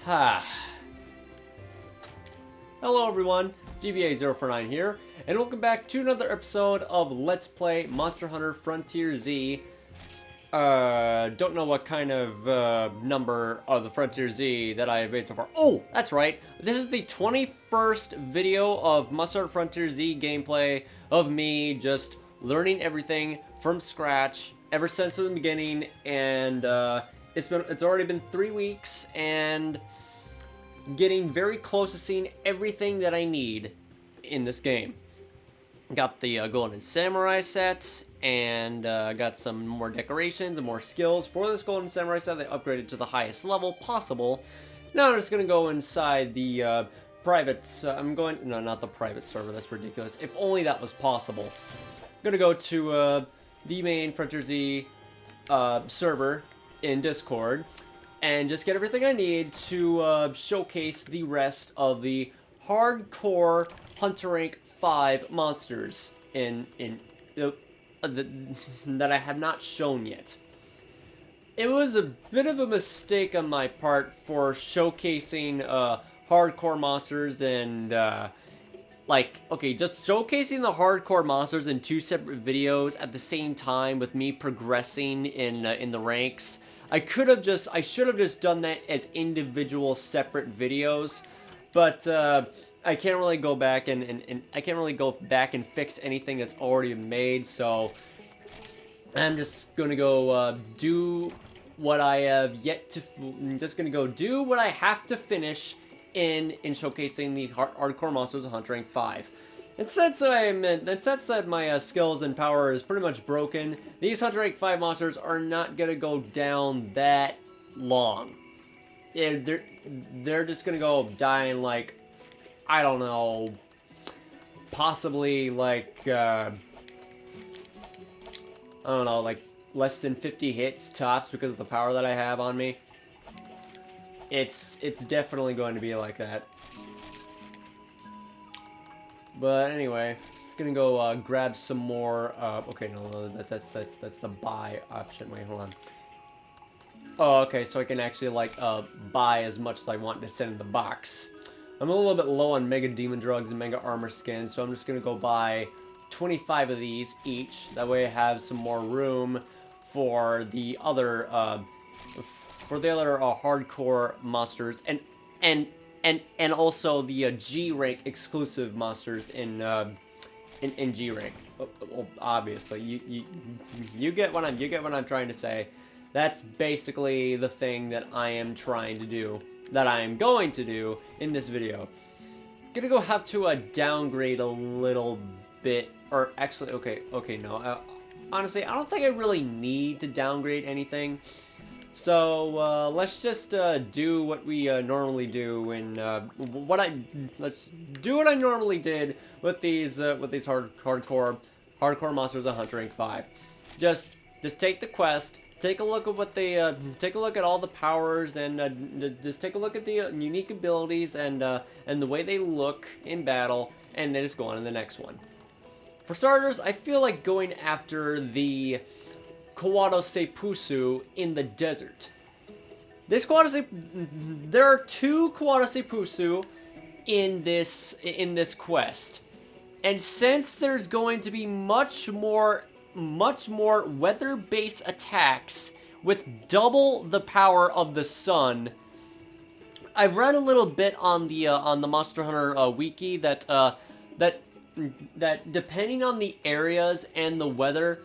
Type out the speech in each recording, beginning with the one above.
Hello everyone, GBA 049 here, and welcome back to another episode of Let's Play Monster Hunter Frontier Z. Don't know what kind of number of the Frontier Z that I have made so far. Oh, that's right. This is the 21st video of Monster Hunter Frontier Z gameplay of me just learning everything from scratch ever since the beginning, and it's already been 3 weeks and getting very close to seeing everything that I need in this game. Got the Golden Samurai set, and got some more decorations and more skills for this Golden Samurai set. They upgraded to the highest level possible. Now I'm just going to go inside the private... no, not the private server. That's ridiculous. If only that was possible. I'm going to go to the main Frontier Z server in Discord and just get everything I need to showcase the rest of the hardcore Hunter Rank 5 monsters that I have not shown yet. It was a bit of a mistake on my part for showcasing hardcore monsters and just showcasing the hardcore monsters in 2 separate videos at the same time with me progressing in the ranks. I should have just done that as individual separate videos, but I can't really go back and I can't really go back and fix anything that's already made, so I'm just gonna go do what I have yet to. I'm just gonna go do what I have to finish in showcasing the hardcore monsters of Hunter Rank 5. And since that my skills and power is pretty much broken, these Hunter Rank 5 monsters are not gonna go down that long. Yeah, they're just gonna go dying like, I don't know, possibly like I don't know, like less than 50 hits tops because of the power that I have on me. It's definitely going to be like that. But anyway, it's gonna go grab some more. Okay, no, that's the buy option. Wait, hold on. Oh, okay, so I can actually like buy as much as I want to send in the box. I'm a little bit low on Mega Demon Drugs and Mega Armor Skins, so I'm just gonna go buy 25 of these each. That way I have some more room for the other hardcore monsters and also the G rank exclusive monsters in G rank. Obviously, you get what I'm trying to say. That's basically the thing that I am trying to do, that I am going to do in this video. Gonna go have to downgrade a little bit, or actually, okay, no. Honestly, I don't think I really need to downgrade anything. So let's just do what we normally do, and let's do what I normally did with these hardcore monsters of Hunter Rank 5. Just take the quest, take a look at what they take a look at all the powers, and just take a look at the unique abilities and the way they look in battle, and then just go on to the next one. For starters, I feel like going after the Kuarusepusu in the desert. There are 2 Kuarusepusu in this quest, and since there's going to be much more weather-based attacks with double the power of the sun, I've read a little bit on the Monster Hunter wiki that depending on the areas and the weather,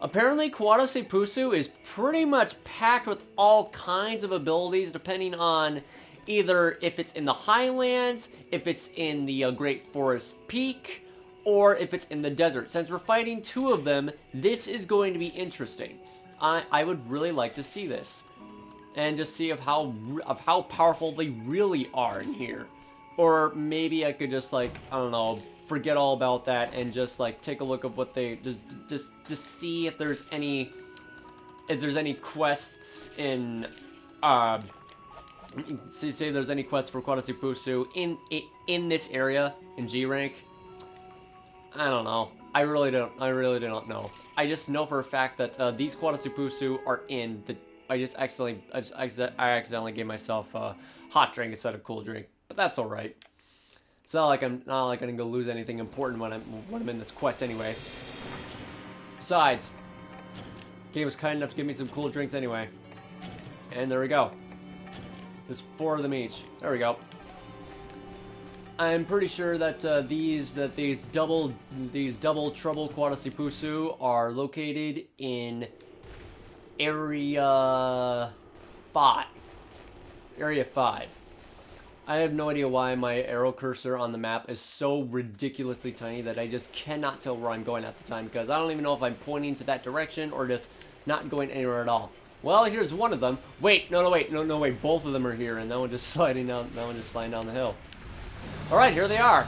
apparently Kuarusepusu is pretty much packed with all kinds of abilities depending on either if it's in the highlands, if it's in the Great Forest Peak, or if it's in the desert. Since we're fighting 2 of them, this is going to be interesting. I would really like to see this, and just see of how powerful they really are in here. Or maybe I could just, like, I don't know, forget all about that and just like take a look at what they just see if there's any quests in say there's any quests for Kuarusepusu in this area in G rank. I don't know. I really don't know. I just know for a fact that these Kuarusepusu are in I accidentally gave myself a hot drink instead of cool drink, but that's all right. It's not like I'm gonna go lose anything important when I'm in this quest anyway. Besides, game was kind enough to give me some cool drinks anyway, and there we go. There's 4 of them each. There we go. I'm pretty sure that these double trouble Kuarusepusu are located in area 5. Area 5. I have no idea why my arrow cursor on the map is so ridiculously tiny that I just cannot tell where I'm going at the time, because I don't even know if I'm pointing to that direction or just not going anywhere at all. Well, here's one of them. Wait, no, wait, both of them are here, and that one just sliding down the hill. Alright, here they are.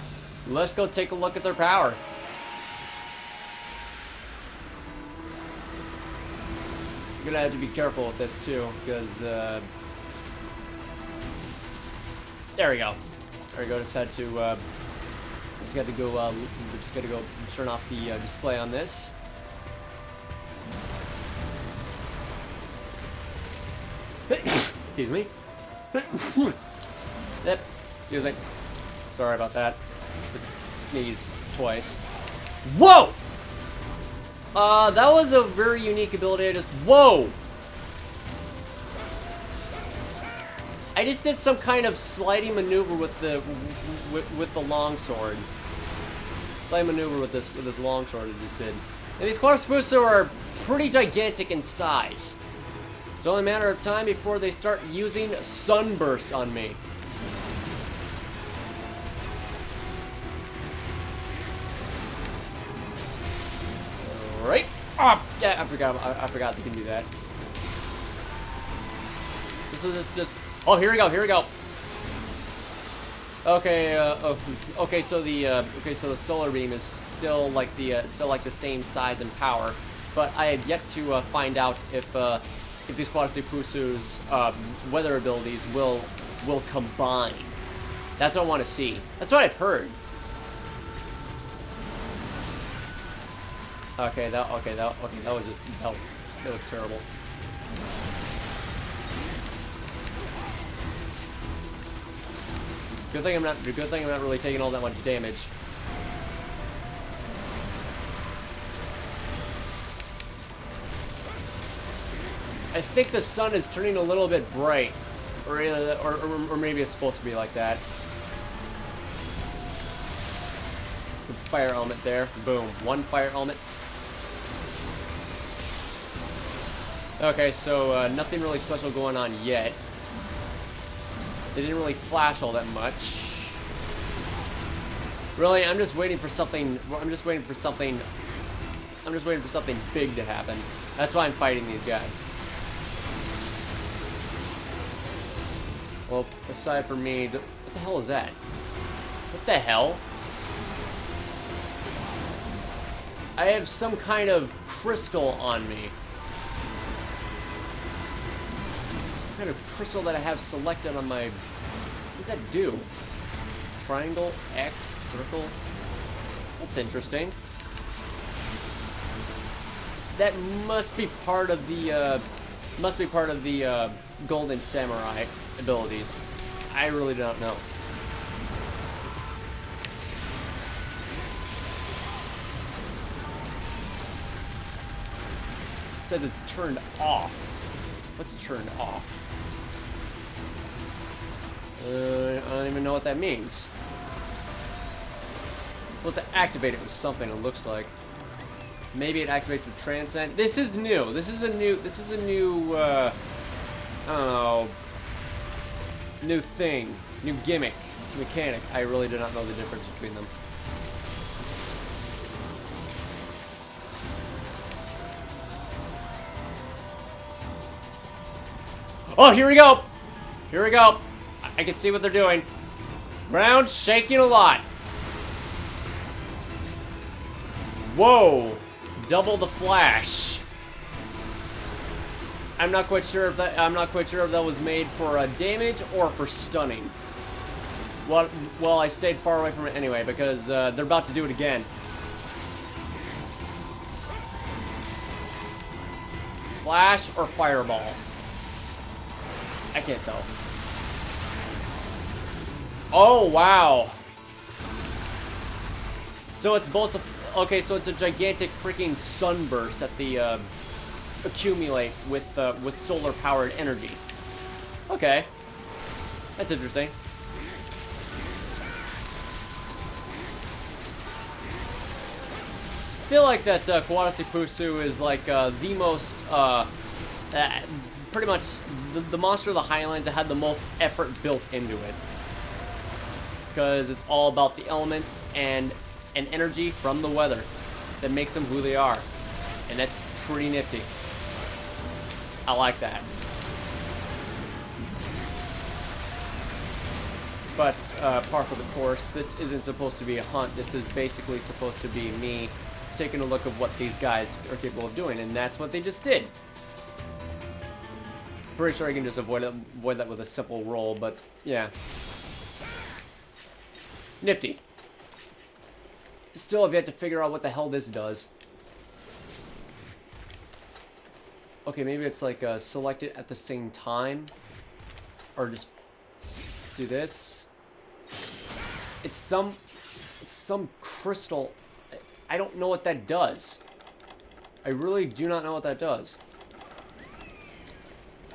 Let's go take a look at their power. I'm gonna have to be careful with this too, because there we go. There we go. Just got to go turn off the display on this. Excuse me. Yep. Excuse me. Sorry about that. Just sneezed twice. Whoa! That was a very unique ability. Whoa! I just did some kind of sliding maneuver with the longsword. Sliding maneuver with this longsword I just did. And these Kuarusepusu are pretty gigantic in size. It's only a matter of time before they start using Sunburst on me. Alright. Oh, yeah, I forgot they can do that. Oh, here we go. Okay, okay, so the solar beam is still like the same size and power, but I have yet to find out if these Kuarusepusu's weather abilities will combine. That's what I want to see. That's what I've heard. That was terrible. Good thing I'm not really taking all that much damage. I think the sun is turning a little bit bright, or maybe it's supposed to be like that. Some fire element there. Boom. 1 fire element. Okay, so nothing really special going on yet. They didn't really flash all that much. Really, I'm just waiting for something. I'm just waiting for something big to happen. That's why I'm fighting these guys. Well, aside from me, what the hell is that? What the hell? I have some kind of crystal on me. Some kind of crystal that I have selected on my... What does that do? Triangle, X, circle? That's interesting. That must be part of the, Golden Samurai abilities. I really don't know. It says it's turned off. What's turned off? I don't even know what that means. Supposed to activate it with something, it looks like. Maybe it activates with Transcend. This is new. This is a new, I don't know, new thing, new gimmick, mechanic. I really do not know the difference between them. Oh, here we go. Here we go. I can see what they're doing. Ground shaking a lot. Whoa. Double the flash. I'm not quite sure if that was made for damage or for stunning. Well, I stayed far away from it anyway because they're about to do it again. Flash or fireball? I can't tell. Oh, wow. So it's both okay, so it's a gigantic freaking sunburst that the accumulate with solar powered energy. Okay. That's interesting. I feel like that Kuarusepusu is like the most pretty much the monster of the Highlands that had the most effort built into it. Because it's all about the elements and energy from the weather that makes them who they are. And that's pretty nifty. I like that. But par for the course, this isn't supposed to be a hunt. This is basically supposed to be me taking a look at what these guys are capable of doing. And that's what they just did. Pretty sure I can just avoid that with a simple roll, but yeah. Nifty. Still have yet to figure out what the hell this does. Okay, maybe it's like select it at the same time. Or just do this. It's some crystal. I don't know what that does. I really do not know what that does.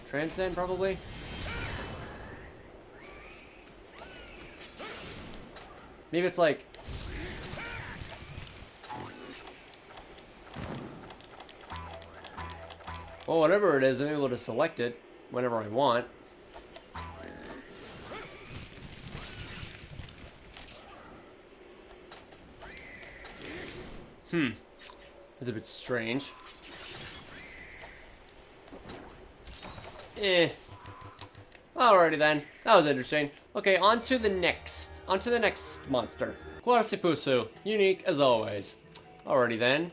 Transcend, probably? Maybe it's like... Well, whatever it is, I'm able to select it whenever I want. That's a bit strange. Alrighty then. That was interesting. Okay, on to the next monster. Kuarusepusu. Unique as always. Alrighty then.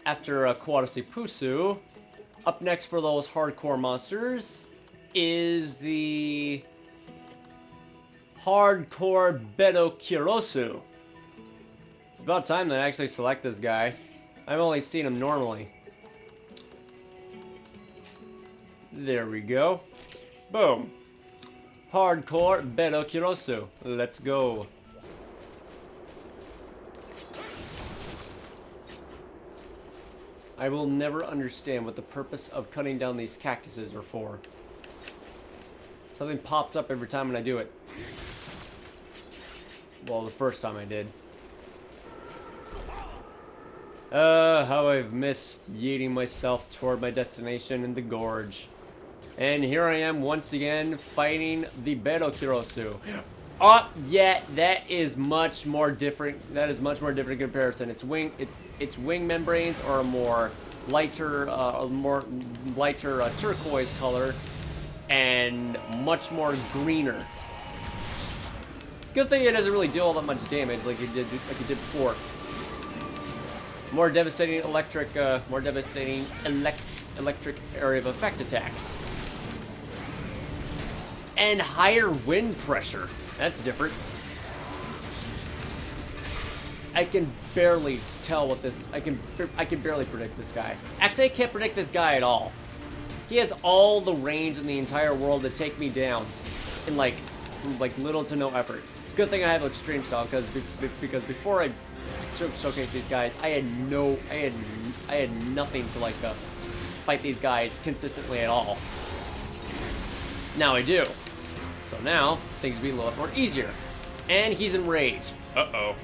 After Kuarusepusu, up next for those hardcore monsters is the hardcore Berukyurosu. It's about time that I actually select this guy. I've only seen him normally. There we go. Boom. Hardcore Berukyurosu. Let's go. I will never understand what the purpose of cutting down these cactuses are for. Something pops up every time when I do it. Well, the first time I did. How I've missed yeeting myself toward my destination in the gorge. And here I am once again fighting the Berukyurosu. Oh, yeah, that is much more different. That is much more different in comparison. Its wing membranes are a more lighter, turquoise color, and much more greener. It's a good thing it doesn't really do all that much damage like it did before. More devastating electric area of effect attacks. And higher wind pressure. That's different. I can barely tell what this... I can barely predict this guy. Actually, I can't predict this guy at all. He has all the range in the entire world to take me down in like little to no effort. It's a good thing I have extreme style because before I showcase these guys, I had nothing to fight these guys consistently at all. Now I do. So now things will be a little more easier. And he's enraged. Uh-oh.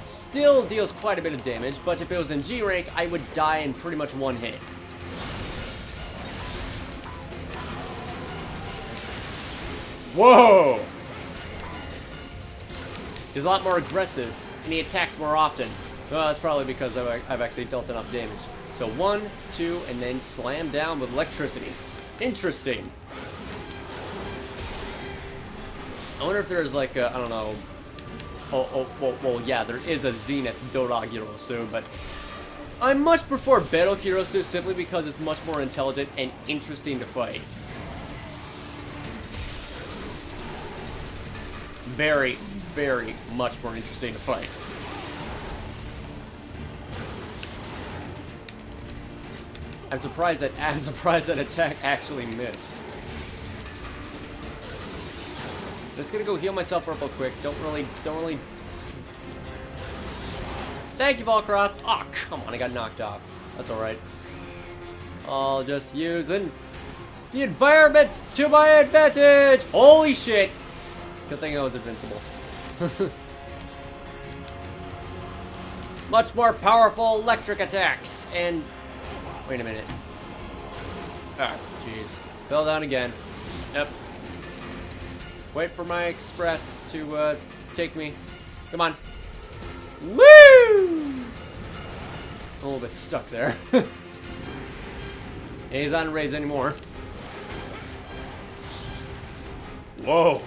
Still deals quite a bit of damage, but if it was in G rank, I would die in pretty much one hit. Whoa! He's a lot more aggressive, and he attacks more often. Well, that's probably because I've actually dealt enough damage. So 1, 2, and then slam down with electricity. Interesting. I wonder if there's like a, I don't know. Well, yeah, there is a Zenith Berukyurosu, but I much prefer Berukyurosu simply because it's much more intelligent and interesting to fight. Very, very much more interesting to fight. I'm surprised that attack actually missed. Just gonna go heal myself real quick. Don't really. Thank you, Volcross. Oh, come on, I got knocked off. That's alright. I'll just using the environment to my advantage! Holy shit! Good thing I was invincible. Much more powerful electric attacks, and... Wait a minute. Ah, jeez. Fell down again. Yep. Wait for my express to, take me. Come on. Woo! I'm a little bit stuck there. He's on raids anymore. Whoa.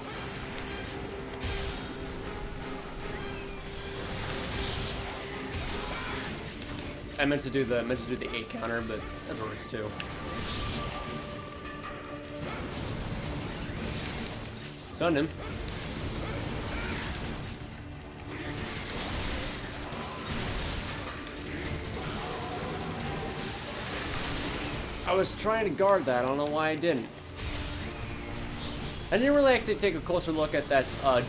I meant to do the 8 counter, but that works too. Stun him. I was trying to guard that. I don't know why I didn't. I didn't really actually take a closer look at that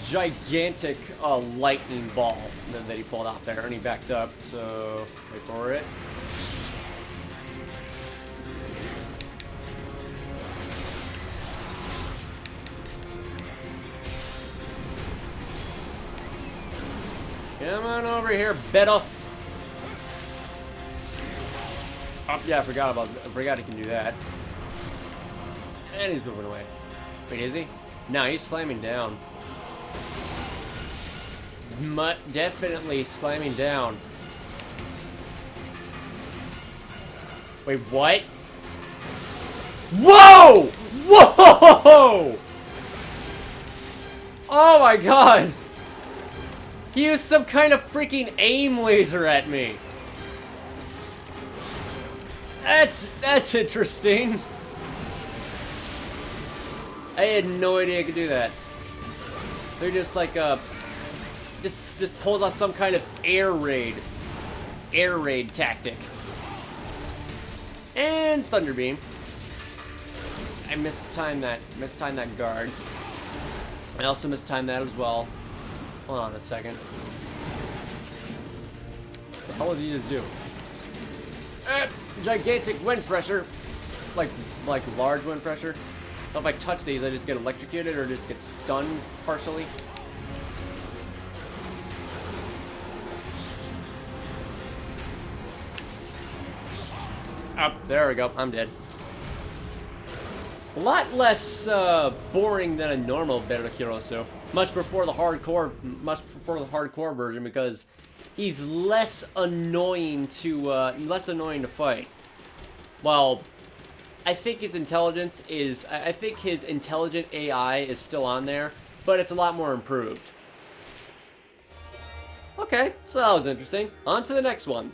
gigantic lightning ball that he pulled off there, and he backed up. So wait for it. Come on over here, Beto. Oh, yeah, I forgot he can do that. And he's moving away. Wait, is he? No, he's slamming down. Definitely slamming down. Wait, what? Whoa! Whoa! Oh my god! He used some kind of freaking aim laser at me. That's interesting. I had no idea I could do that. They're just like just pulls off some kind of air raid tactic. And Thunder Beam. I mistimed that guard. I also mistimed that as well. Hold on a second. What the hell did you just do? Gigantic wind pressure. Like large wind pressure. So if I touch these, I just get electrocuted or just get stunned partially. Oh, there we go. I'm dead. A lot less boring than a normal Berukyurosu. Much prefer the hardcore version because he's less annoying to fight. Well, I think his intelligence is. I think his intelligent AI is still on there, but it's a lot more improved. Okay, so that was interesting. On to the next one.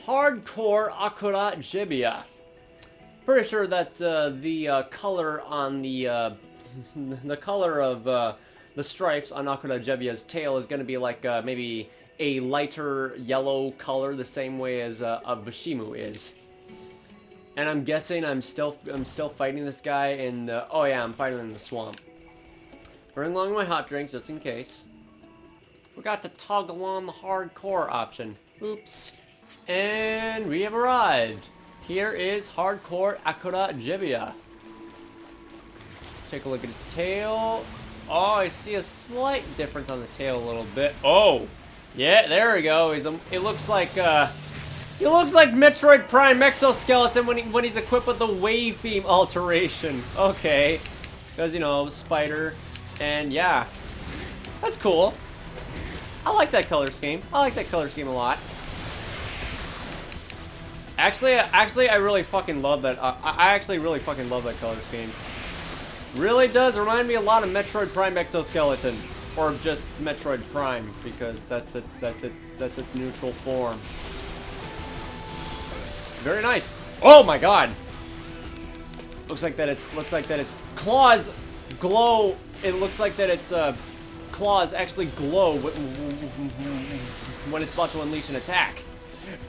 Hardcore Akura Jebia. Pretty sure that the color on the the color of the stripes on Akura Jebia's tail is going to be like maybe a lighter yellow color, the same way as a Vishimu is. And I'm guessing I'm still fighting this guy in the... Oh yeah, I'm fighting in the swamp. Bring along my hot drinks just in case. Forgot to toggle on the hardcore option. Oops. And we have arrived. Here is hardcore Akura Jebia. Take a look at his tail. Oh, I see a slight difference on the tail a little bit. Oh, yeah, there we go. He looks like Metroid Prime exoskeleton when he's equipped with the wave beam alteration. Okay, because you know spider, and yeah, that's cool. I like that color scheme. I like that color scheme a lot. Actually, I really fucking love that. I actually really fucking love that color scheme. Really does remind me a lot of Metroid Prime exoskeleton, or just Metroid Prime, because that's its neutral form. Very nice. Oh my god. Looks like that its claws glow. It looks like that its claws actually glow when it's about to unleash an attack.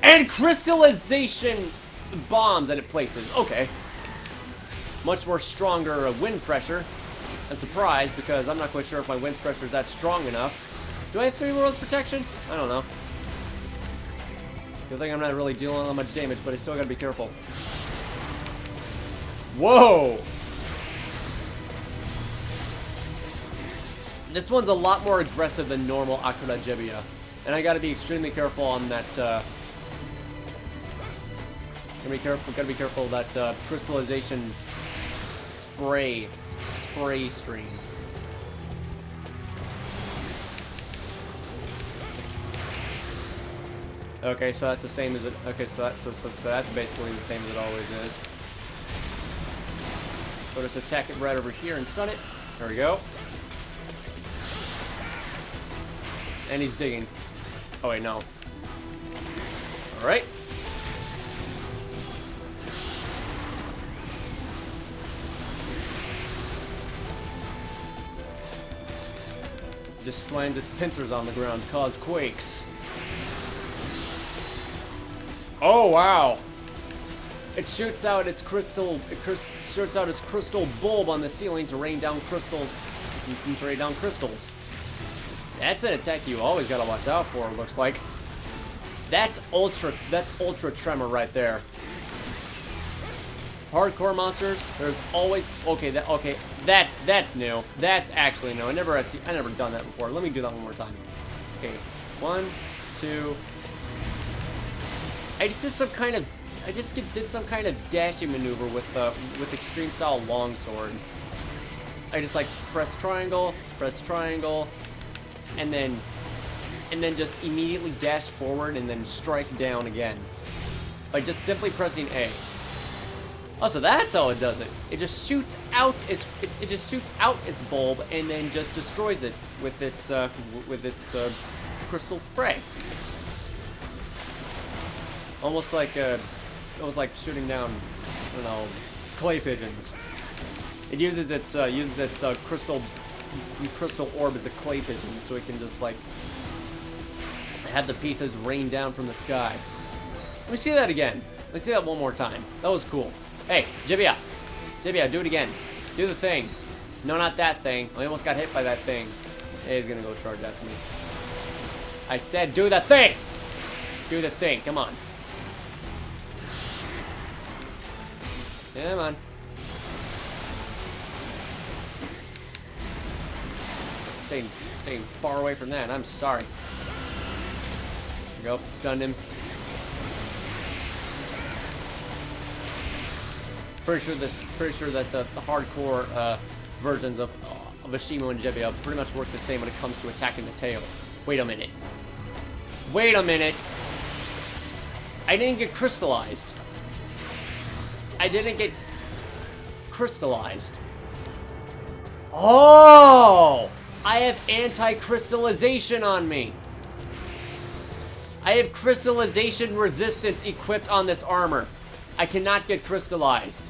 And crystallization bombs that it places. Okay. Much more stronger wind pressure. I'm surprised because I'm not quite sure if my wind pressure is that strong enough. Do I have 3 worlds protection? I don't know. Good thing I'm not really dealing that much damage, but I still gotta be careful. Whoa! This one's a lot more aggressive than normal Akura Jebia. And I gotta be extremely careful on that, gotta be careful of that, crystallization spray stream. Okay, so that's the same as it, okay, so that's basically the same as it always is. So just attack it right over here and stun it. There we go. And he's digging. Oh wait, no. Alright. Just slammed its pincers on the ground, cause quakes. Oh wow! It shoots out its crystal. Shoots out its crystal bulb on the ceiling to rain down crystals. To rain down crystals. That's an attack you always gotta watch out for. It looks like. That's ultra tremor right there. Hardcore monsters. There's always okay. That's new. That's actually new. I never done that before. Let me do that one more time. Okay, 1, 2. I just did some kind of dashing maneuver with extreme style longsword. I just like press triangle, and then just immediately dash forward and then strike down again. By just simply pressing A. Oh, so that's how it does it. It just shoots out its bulb and then just destroys it with its crystal spray. Almost like shooting down, I don't know, clay pigeons. It uses its crystal orb as a clay pigeon, so it can just like have the pieces rain down from the sky. Let me see that again. Let me see that one more time. That was cool. Hey, Jebia, do it again. Do the thing. No, not that thing. I almost got hit by that thing. Hey, he's gonna go charge after me. I said, do the thing. Do the thing. Come on. Come on. Staying far away from that. I'm sorry. There we go. Stunned him. Pretty sure that the hardcore versions of Ashimo and Jebia pretty much work the same when it comes to attacking the tail. Wait a minute. Wait a minute. I didn't get crystallized. I didn't get crystallized. Oh! I have anti-crystallization on me. I have crystallization resistance equipped on this armor. I cannot get crystallized.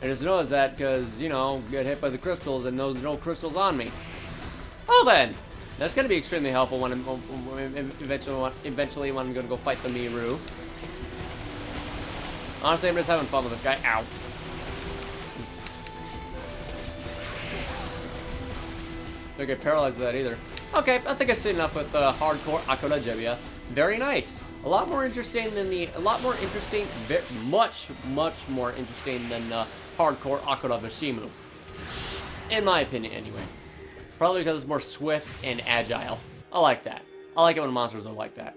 I just noticed that because, you know, get hit by the crystals and there's no crystals on me. Well then, that's going to be extremely helpful when eventually when I'm going to go fight the Miru. Honestly, I'm just having fun with this guy. Ow. Don't get paralyzed with that either. Okay, I think I've seen enough with hardcore Akura Jebia. Very nice. A lot more interesting, much more interesting than hardcore Akura Vashimu. In my opinion, anyway. Probably because it's more swift and agile. I like that. I like it when monsters are like that.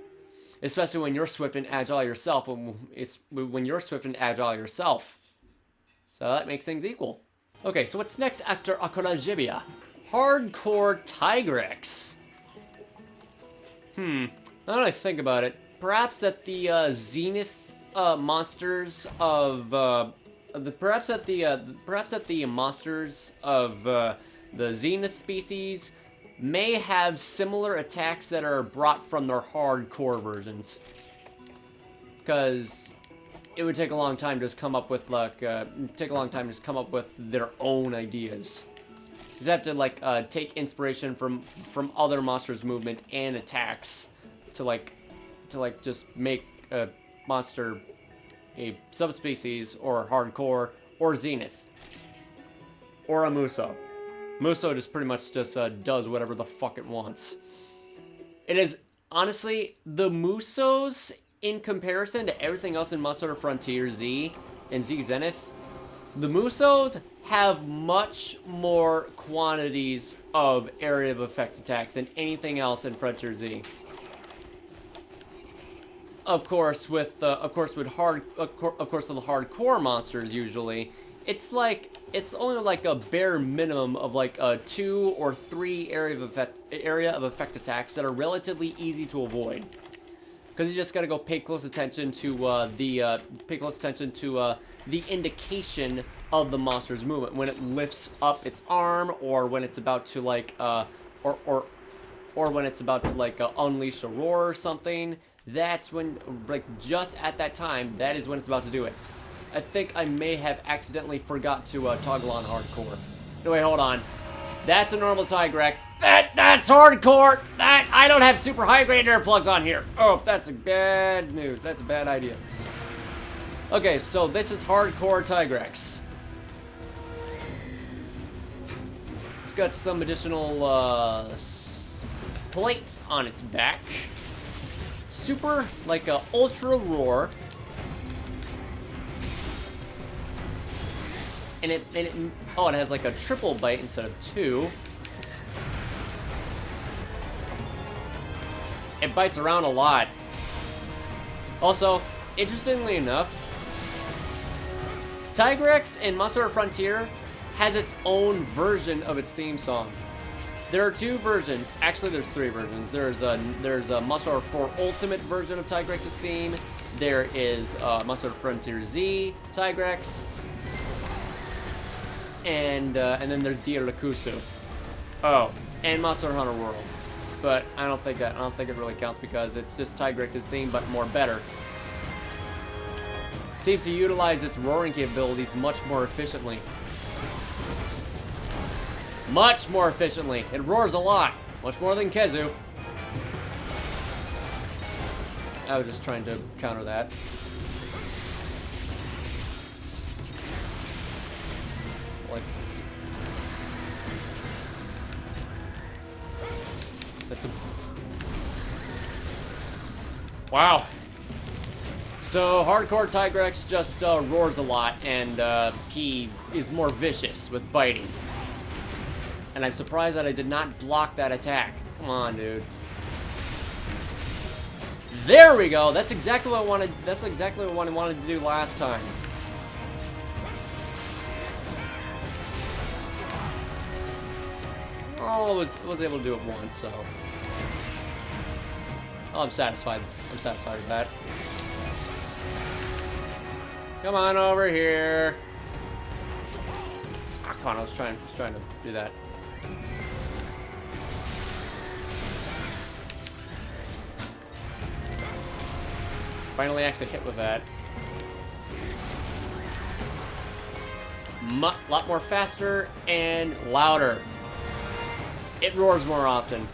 Especially when you're swift and agile yourself. When you're swift and agile yourself. So that makes things equal. Okay, so what's next after Akura Jebia? Hardcore Tigrex. Now that I think about it, perhaps that the zenith monsters of perhaps that the monsters of the zenith species may have similar attacks that are brought from their hardcore versions, because it would take a long time to just come up with their own ideas. You just have to like take inspiration from other monsters' movement and attacks to just make monster, a subspecies, or hardcore, or zenith, or a Muso. Muso just pretty much just does whatever the fuck it wants. It is, honestly, the Musos, in comparison to everything else in Monster Hunter Frontier Z and Z Zenith, the Musos have much more quantities of area of effect attacks than anything else in Frontier Z. Of course, with the hardcore monsters, usually it's only like a bare minimum of like 2 or 3 area of effect attacks that are relatively easy to avoid, because you just gotta go pay close attention to the indication of the monster's movement when it lifts up its arm, or when it's about to like or when it's about to like unleash a roar or something. That's when, like, just at that time, that is when it's about to do it. I think I may have accidentally forgot to toggle on hardcore. No, wait, hold on. That's a normal Tigrex. That's hardcore. I don't have super high grade air plugs on here. Oh, that's a bad news. That's a bad idea. Okay, so this is hardcore Tigrex. It's got some additional plates on its back. Super, like a ultra roar, and it has like a triple bite instead of 2. It bites around a lot. Also, interestingly enough, Tigrex in Monster Hunter Frontier has its own version of its theme song. There are 2 versions. Actually, there's 3 versions. There's a Monster Hunter 4 Ultimate version of Tigrex's theme. There is Monster Hunter Frontier Z Tigrex, and then there's Dirakusu. Oh, and Monster Hunter World. But I don't think it really counts because it's just Tigrex's theme, but more better. Seems to utilize its roaring capabilities much more efficiently. Much more efficiently. It roars a lot. Much more than Khezu. I was just trying to counter that. Like, that's a... Wow. So, hardcore Tigrex just roars a lot, and he is more vicious with biting. And I'm surprised that I did not block that attack. Come on, dude. There we go. That's exactly what I wanted. That's exactly what I wanted to do last time. Oh, I was able to do it once, so. Oh, I'm satisfied. I'm satisfied with that. Come on over here. Ah, come on. I was trying to do that. Finally actually hit with that. Lot more faster and louder. It roars more often.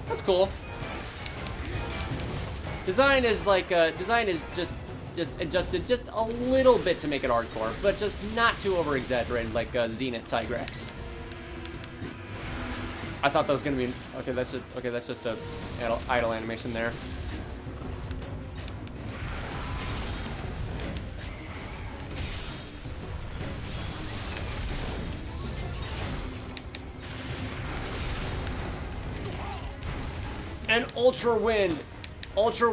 That's cool. Design is just adjusted just a little bit to make it hardcore, but just not too over exaggerated like Zenith Tigrex. I thought that was gonna be okay. That's just a idle animation there. And ultra wind, ultra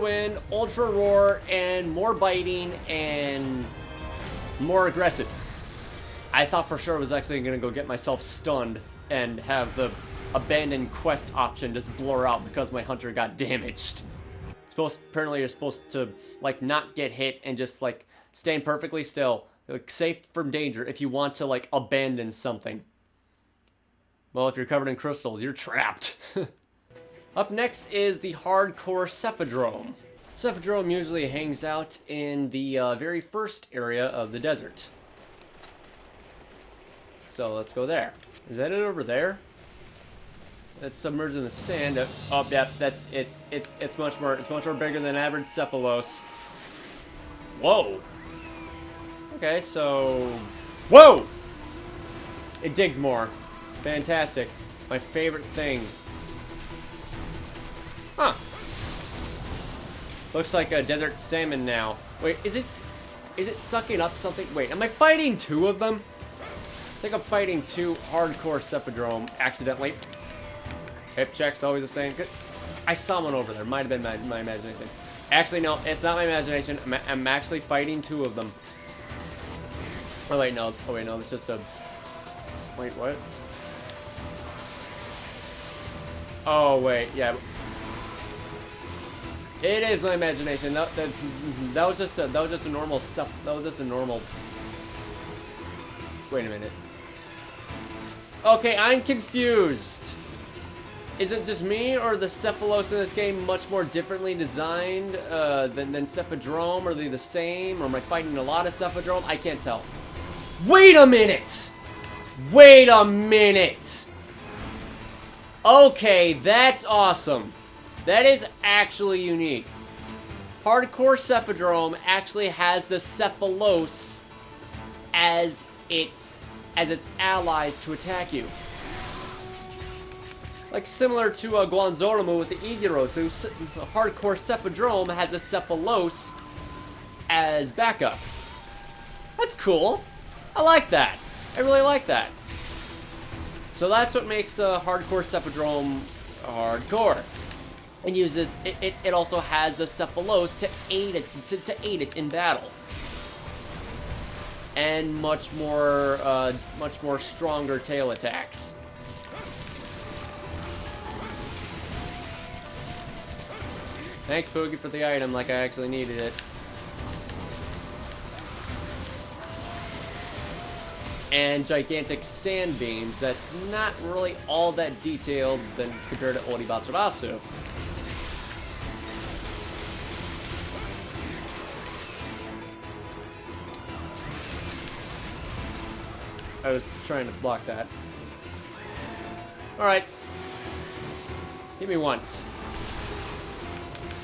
roar, and more biting and more aggressive. I thought for sure I was actually gonna go get myself stunned and have the abandoned quest option just blur out because my hunter got damaged. Apparently you're supposed to like not get hit and just like stand perfectly still, like safe from danger if you want to like abandon something. Well, if you're covered in crystals, you're trapped. Up next is the hardcore Cephadrome. Cephadrome usually hangs out in the very first area of the desert. So let's go there. Is that it over there? that's submerged in the sand. Oh, yeah, it's much more bigger than average Cephalos. Whoa. Okay, so whoa! It digs more. Fantastic. My favorite thing. Huh. Looks like a desert salmon now. Wait, is it sucking up something? Wait, am I fighting two of them? I think I'm fighting two hardcore Cephadrome accidentally. Hip check's always the same. I saw one over there. Might have been my imagination. Actually, no, it's not my imagination. I'm actually fighting two of them. Oh wait, no. Oh wait, no. It's just a. Wait, what? Oh wait, yeah. It is my imagination. That was just a normal stuff. That was just a normal. Wait a minute. Okay, I'm confused. Is it just me, or the Cephalos in this game much more differently designed than Cephadrome? Are they the same, or am I fighting a lot of Cephadrome? I can't tell. Wait a minute! Wait a minute! Okay, that's awesome. That is actually unique. Hardcore Cephadrome actually has the Cephalos as its allies to attack you. Like similar to Guanzoromu with the Tigrex, Hardcore Cephadrome has the Cephalos as backup. That's cool. I like that. I really like that. So that's what makes Hardcore Cephadrome hardcore. And uses it also has the Cephalos to aid it in battle. And much more stronger tail attacks. Thanks, Poogie, for the item, like I actually needed it. And gigantic sand beams. That's not really all that detailed than compared to Odi Basarios. I was trying to block that. Alright. Hit me once.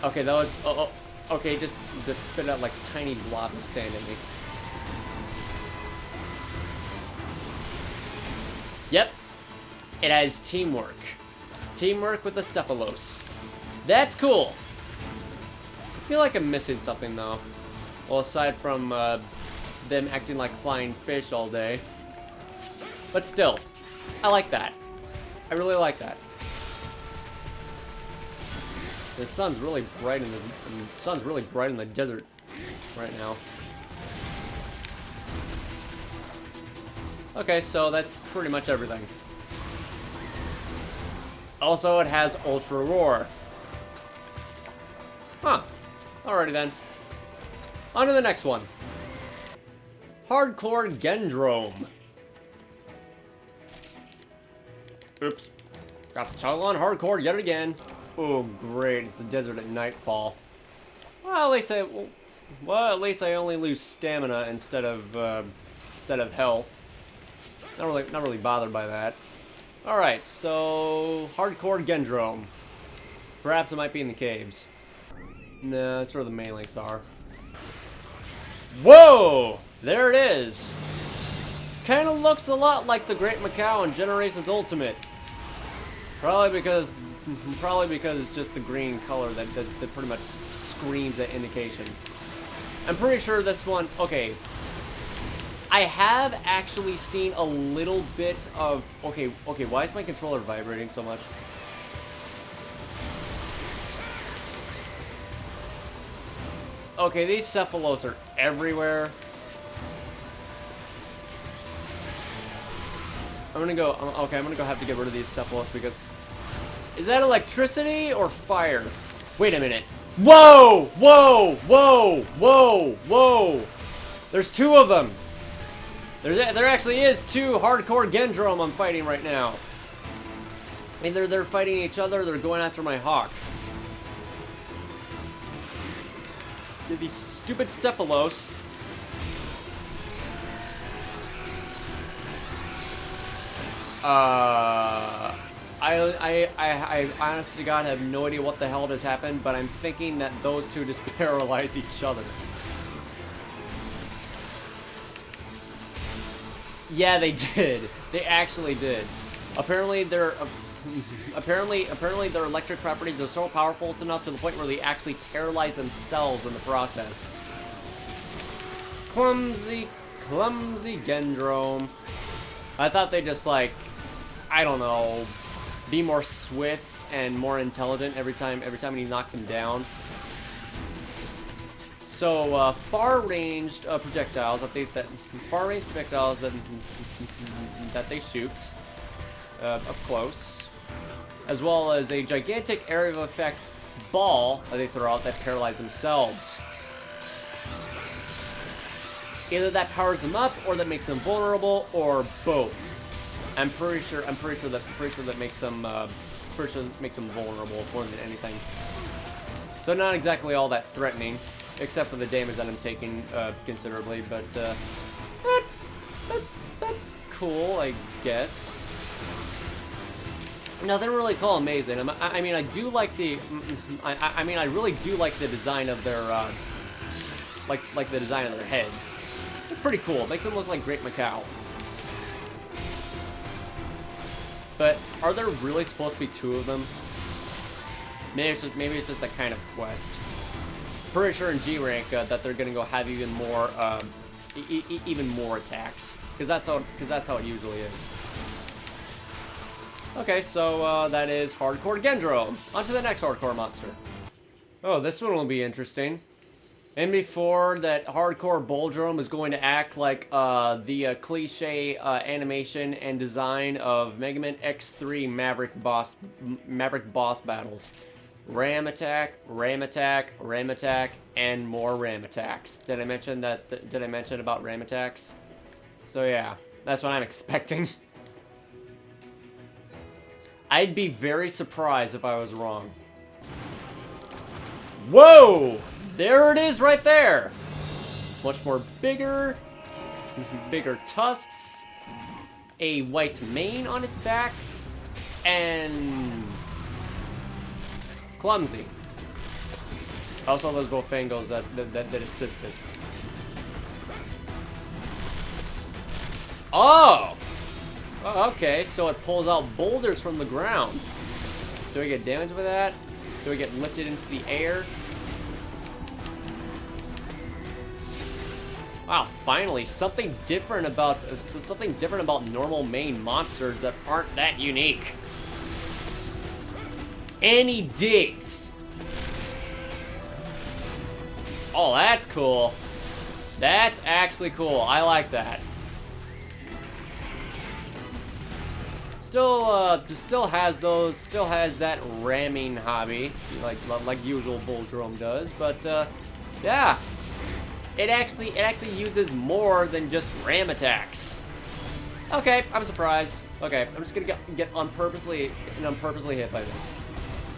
Okay, that was... Oh, okay, just spit out like tiny blobs of sand at me. Yep. It has teamwork. Teamwork with the Cephalos. That's cool. I feel like I'm missing something, though. Well, aside from them acting like flying fish all day. But still, I like that. I really like that. The sun's really bright in the desert right now. Okay, so that's pretty much everything. Also, it has Ultra Roar. Huh. Alrighty then. On to the next one. Hardcore Gendrome. Oops. Got to toggle on hardcore yet again. Oh, great. It's the desert at nightfall. Well, at least I only lose stamina instead of health. Not really bothered by that. Alright, so hardcore Gendrome. Perhaps it might be in the caves. No, that's where the main links are. Whoa! There it is! Kinda looks a lot like the Great Macau in Generations Ultimate. Probably because it's just the green color that pretty much screams that indication. I'm pretty sure this one... Okay. I have actually seen a little bit of... Okay, why is my controller vibrating so much? Okay, these Cephalos are everywhere. I'm gonna go have to get rid of these Cephalos because... Is that electricity or fire? Wait a minute. Whoa! Whoa! Whoa! Whoa! Whoa! There's two of them! There actually is two hardcore Gendrome I'm fighting right now. Either they're fighting each other or they're going after my hawk. These stupid Cephalos. I honestly to God have no idea what the hell just happened, but I'm thinking that those two just paralyze each other. Yeah, they did. They actually did. Apparently, their electric properties are so powerful enough to the point where they actually paralyze themselves in the process. Clumsy Gendrome. I thought they just like, I don't know, be more swift and more intelligent every time you knock them down. So far-ranged projectiles that they shoot up close, as well as a gigantic area of effect ball that they throw out that paralyze themselves. Either that powers them up, or that makes them vulnerable, or both. I'm pretty sure that makes them vulnerable more than anything. So not exactly all that threatening, except for the damage that I'm taking considerably. But that's cool, I guess. Nothing really cool, amazing. I mean, I do like the. I mean, I really do like the design of their like the design of their heads. It's pretty cool. It makes them look like Great Macau. But are there really supposed to be two of them? Maybe it's just that kind of quest. Pretty sure in G rank that they're gonna go have even more attacks, because that's how it usually is. Okay, so that is Hardcore Gendrome. On to the next hardcore monster. Oh, this one will be interesting. And before that, Hardcore Bulldrome is going to act like the cliche animation and design of Mega Man X3 Maverick boss battles. Ram attack, ram attack, ram attack, and more ram attacks. Did I mention that? Did I mention about ram attacks? So yeah, that's what I'm expecting. I'd be very surprised if I was wrong. Whoa! There it is right there! Much more bigger, bigger tusks, a white mane on its back, and clumsy. Also those Bofangos that assisted. Oh! Oh! Okay, so it pulls out boulders from the ground. Do we get damage with that? Do we get lifted into the air? Wow, finally, something different about normal main monsters that aren't that unique. And he digs. Oh, that's cool. That's actually cool. I like that. Still has that ramming hobby, like usual Bulldrome does, but yeah. It actually uses more than just ram attacks. Okay, I'm surprised. Okay, I'm just gonna get unpurposely hit by this.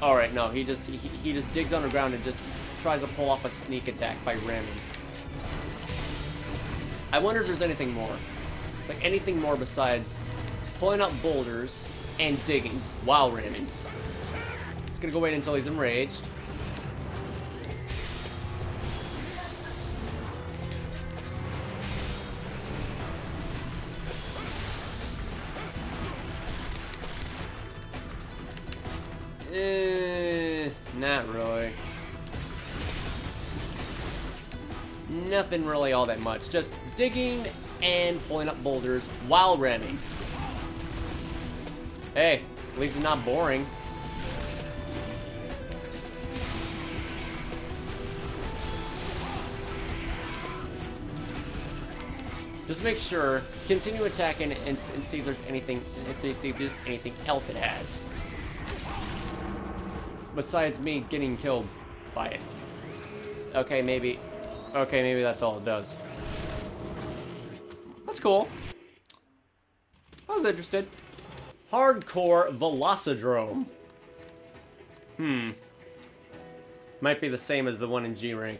All right, no, he just digs underground and just tries to pull off a sneak attack by ramming. I wonder if there's anything more, like anything more besides pulling up boulders and digging while ramming. Just gonna go wait until he's enraged. Not really. Nothing really all that much. Just digging and pulling up boulders while ramming. Hey, at least it's not boring. Just make sure, continue attacking and see if there's anything, else it has. Besides me getting killed by it. Okay, maybe that's all it does. That's cool. I was interested. Hardcore Velocidrome. Might be the same as the one in G rank.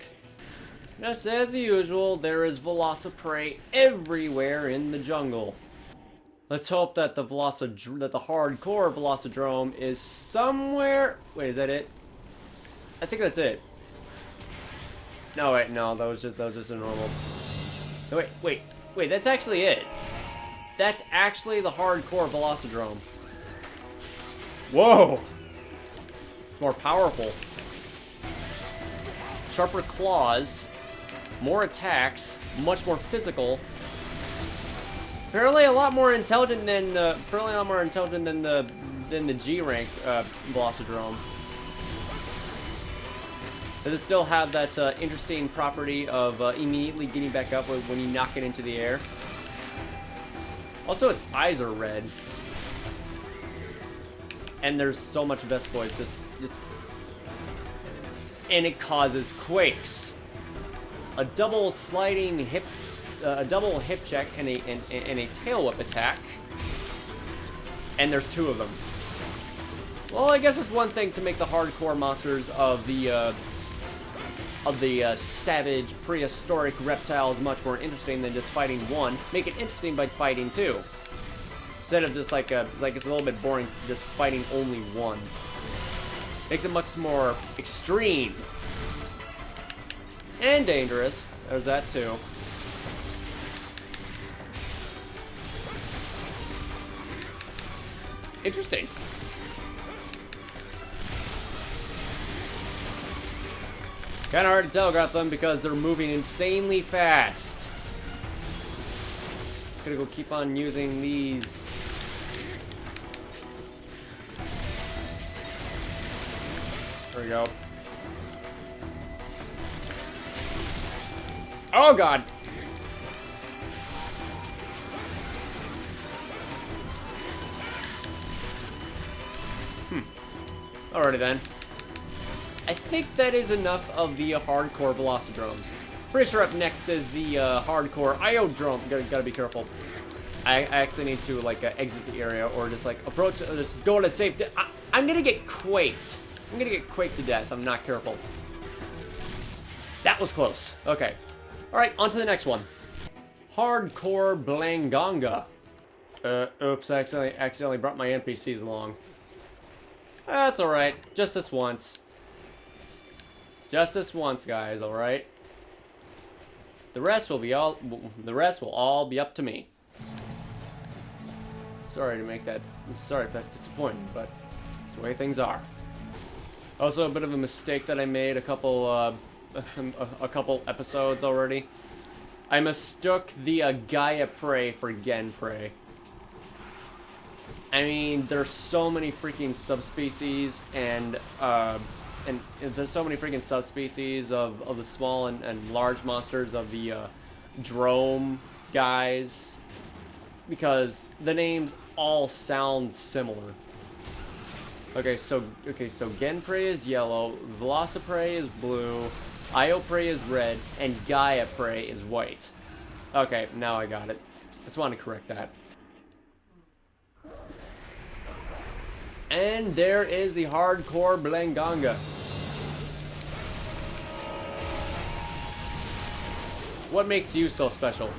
Just as usual, there is Velociprey everywhere in the jungle. Let's hope that the hardcore Velocidrome is somewhere. Wait, is that it? I think that's it. No, wait, no, that was just a normal. No, wait, that's actually it. That's actually the hardcore Velocidrome. Whoa! More powerful. Sharper claws, more attacks, much more physical. Apparently, a lot more intelligent than the G rank Velocidrome. Does it still have that interesting property of immediately getting back up when you knock it into the air? Also, its eyes are red. And there's so much Vespoids, just... And it causes quakes. A double sliding hip... a double hip check and a tail whip attack. And there's two of them. Well, I guess it's one thing to make the hardcore monsters of the savage, prehistoric reptiles much more interesting than just fighting one. Make it interesting by fighting two. Instead of just like it's a little bit boring just fighting only one. Makes it much more extreme. And dangerous. There's that too. Interesting. Kinda hard to telegraph them because they're moving insanely fast. Gonna go keep on using these. There we go. Oh god! Alrighty then. I think that is enough of the hardcore Velocidromes. Pretty sure up next is the hardcore Iodrome. Gotta be careful. I actually need to like exit the area or just like approach, just go to safe. I'm gonna get quaked. I'm gonna get quaked to death. I'm not careful. That was close. Okay. All right, on to the next one. Hardcore Blangonga. Oops, I accidentally brought my NPCs along. That's all right. Just this once. Just this once, guys. All right. The rest will all be up to me. Sorry to make that. Sorry if that's disappointing, but it's the way things are. Also, a bit of a mistake that I made a couple episodes already. I mistook the Gaia prey for Gen prey. I mean, there's so many freaking subspecies and there's so many freaking subspecies of the small and large monsters of the Drome guys, because the names all sound similar. Okay, so Genprey is yellow, Velociprey is blue, Ioprey is red, and Gaiaprey is white. Okay, now I got it. Just want to correct that. And there is the hardcore Blangonga. What makes you so special,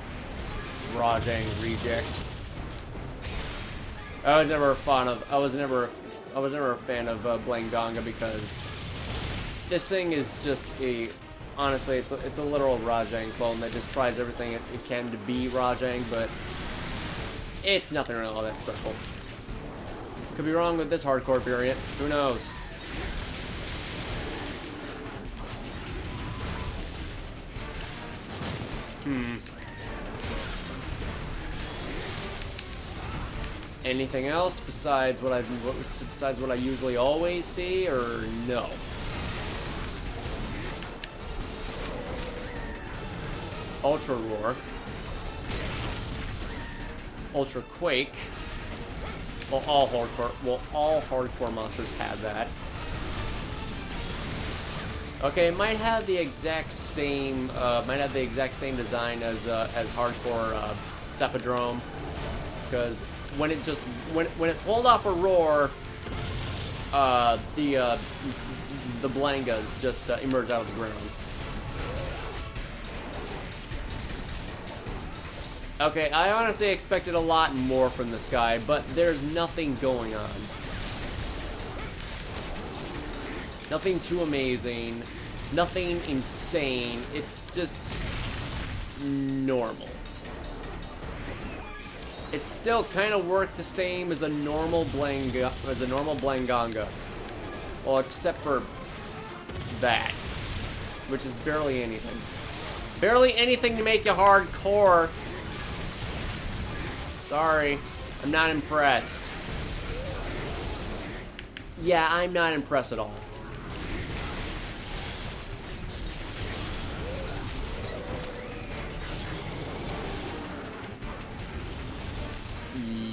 Rajang reject? I was never a fan of Blangonga because this thing is just honestly, it's a literal Rajang clone that just tries everything it can to be Rajang, but it's nothing really all that special. Could be wrong with this hardcore variant. Who knows? Anything else besides what I usually always see, or no? Ultra Roar, Ultra Quake. Well, all hardcore monsters have that. Okay, it might have the exact same design as hardcore Cephadrome, because when it pulled off a roar, the Blangas just emerged out of the ground. Okay, I honestly expected a lot more from this guy, but there's nothing going on. Nothing too amazing. Nothing insane. It's just normal. It still kind of works the same as a normal Blangonga. Well, except for that, which is barely anything. Barely anything to make you hardcore. Sorry, I'm not impressed. Yeah, I'm not impressed at all.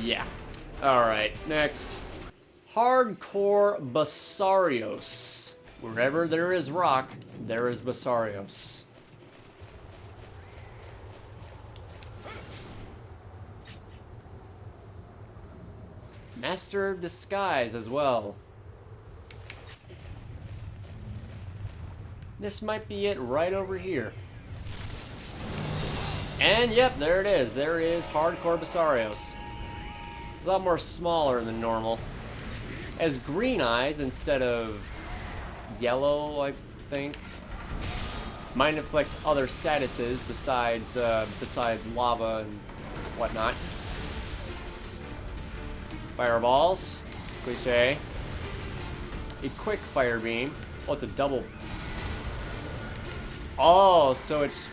Yeah. Alright, next. Hardcore Basarios. Wherever there is rock, there is Basarios. Master of Disguise as well. This might be it right over here. And yep, there it is. There is Hardcore Basarios. It's a lot more smaller than normal. Has green eyes instead of yellow, I think. Might inflict other statuses besides lava and whatnot. Fireballs, cliche. A quick fire beam. Oh, it's a double. Oh, so it's.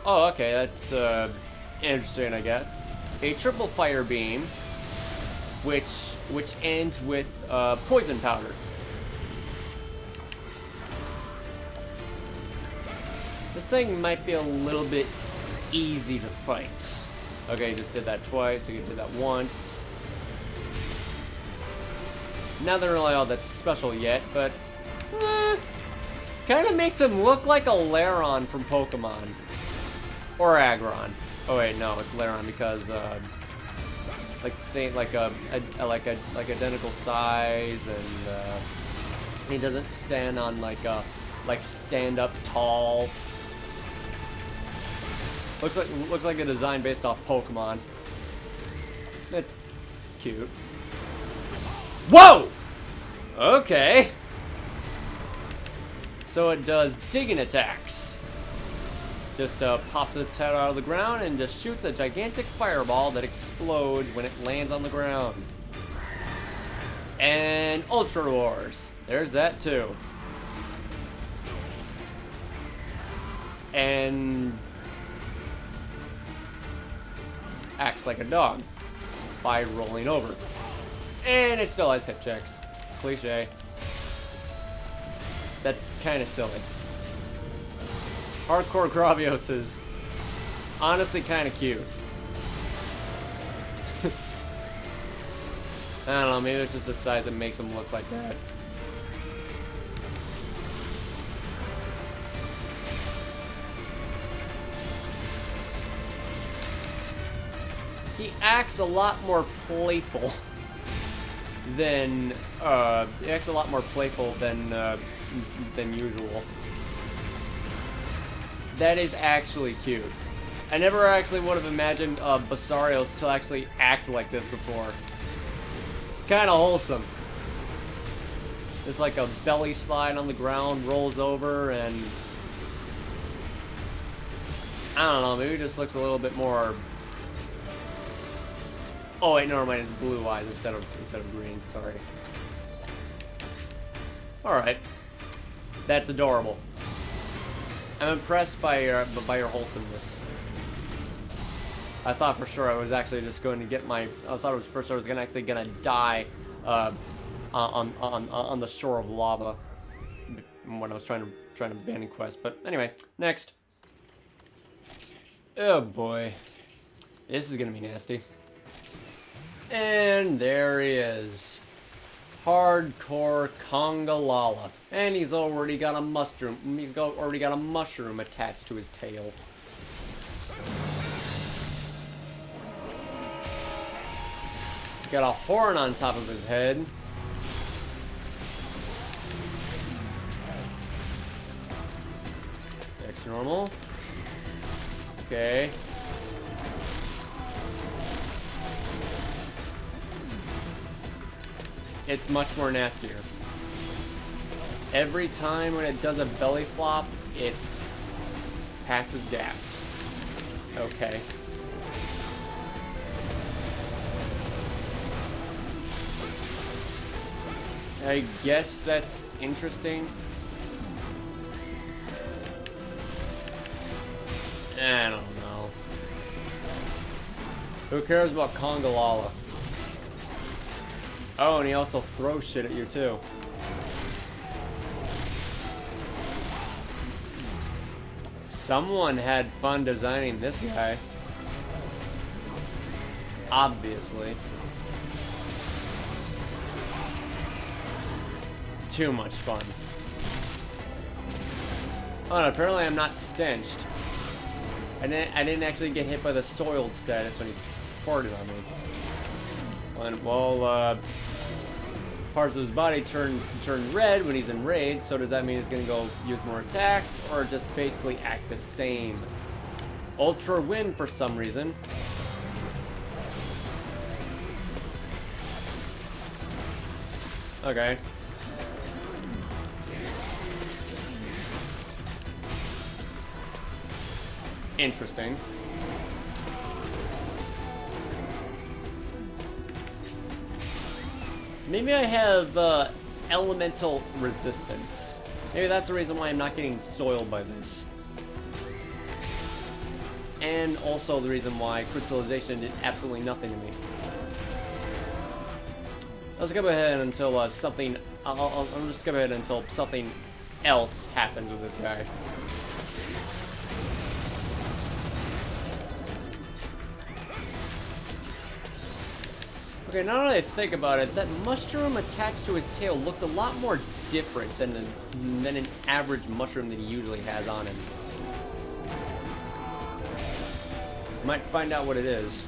Oh, okay, that's interesting, I guess. A triple fire beam, which ends with poison powder. This thing might be a little bit easy to fight. Okay, just did that twice. You did that once. Nothing really all that special yet, but kind of makes him look like a Laron from Pokemon, or Aggron. Oh wait, no, it's Laron because like the same, like identical size, and he doesn't stand on like stand up tall. Looks like a design based off Pokemon. That's cute. Whoa! Okay. So it does digging attacks. Just pops its head out of the ground and just shoots a gigantic fireball that explodes when it lands on the ground. And Ultra Roars. There's that too. And acts like a dog by rolling over. And it still has hit checks. Cliche. That's kind of silly. Hardcore Gravios is honestly kind of cute. I don't know, maybe it's just the size that makes him look like that. He acts a lot more playful than than usual. That is actually cute. I never actually would have imagined Basarios to actually act like this before. Kind of wholesome. It's like a belly slide on the ground, rolls over, and I don't know, maybe it just looks a little bit more. Oh wait, never mind. It's blue eyes instead of green. Sorry. All right, that's adorable. I'm impressed by your wholesomeness. I thought for sure I was actually just going to get my. I thought it was for sure I was gonna die on the shore of lava when I was trying to abandon quest. But anyway, next. Oh boy, this is gonna be nasty. And there he is. Hardcore Congalala. And he's already got a mushroom. He's already got a mushroom attached to his tail. He's got a horn on top of his head. Next normal. Okay. it's much more nastier. Every time when it does a belly flop, it passes gas. Okay. I guess that's interesting. I don't know. Who cares about Congalala? Oh, and he also throws shit at you too. Someone had fun designing this guy. Obviously. Too much fun. Oh, and apparently I'm not stenched. I didn't actually get hit by the soiled status when he farted on me. Well, parts of his body turn red when he's enraged, so does that mean he's gonna go use more attacks, or just basically act the same? Ultra Wind for some reason. Okay. Interesting. Maybe I have elemental resistance. Maybe that's the reason why I'm not getting soiled by this. And also the reason why crystallization did absolutely nothing to me. Let's go ahead until something... I'll just go ahead until something else happens with this guy. Okay, now that I think about it, that mushroom attached to his tail looks a lot more different than an average mushroom that he usually has on him. Might find out what it is.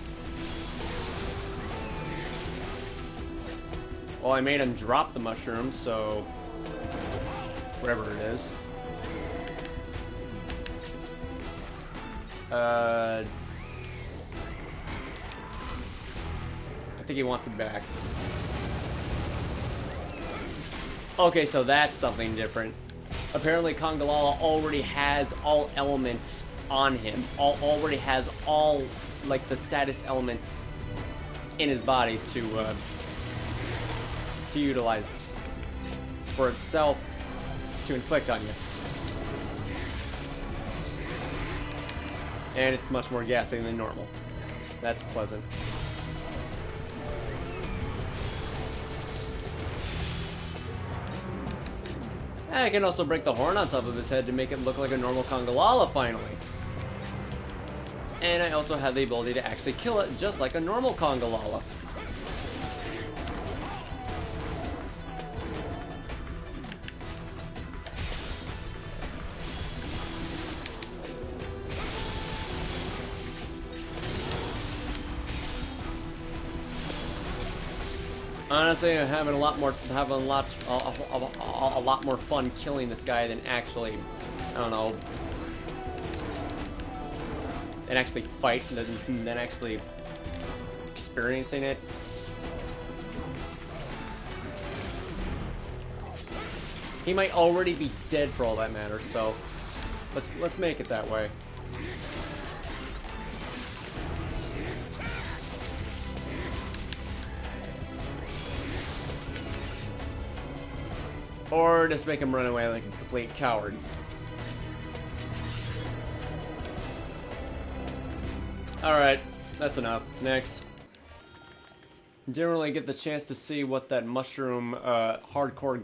Well, I made him drop the mushroom, so whatever it is. I think he wants it back. Okay, so that's something different. Apparently Congalala already has all elements on him. Already has all, like, the status elements in his body to utilize for itself to inflict on you. And it's much more gassy than normal. That's pleasant. I can also break the horn on top of his head to make it look like a normal Congalala, finally. And I also have the ability to actually kill it just like a normal Congalala. Honestly, I'm having a lot more fun killing this guy than actually, I don't know, than actually fight, than actually experiencing it. He might already be dead for all that matters, so let's make it that way. Or just make him run away like a complete coward. Alright, that's enough. Next. Didn't really get the chance to see what that mushroom hardcore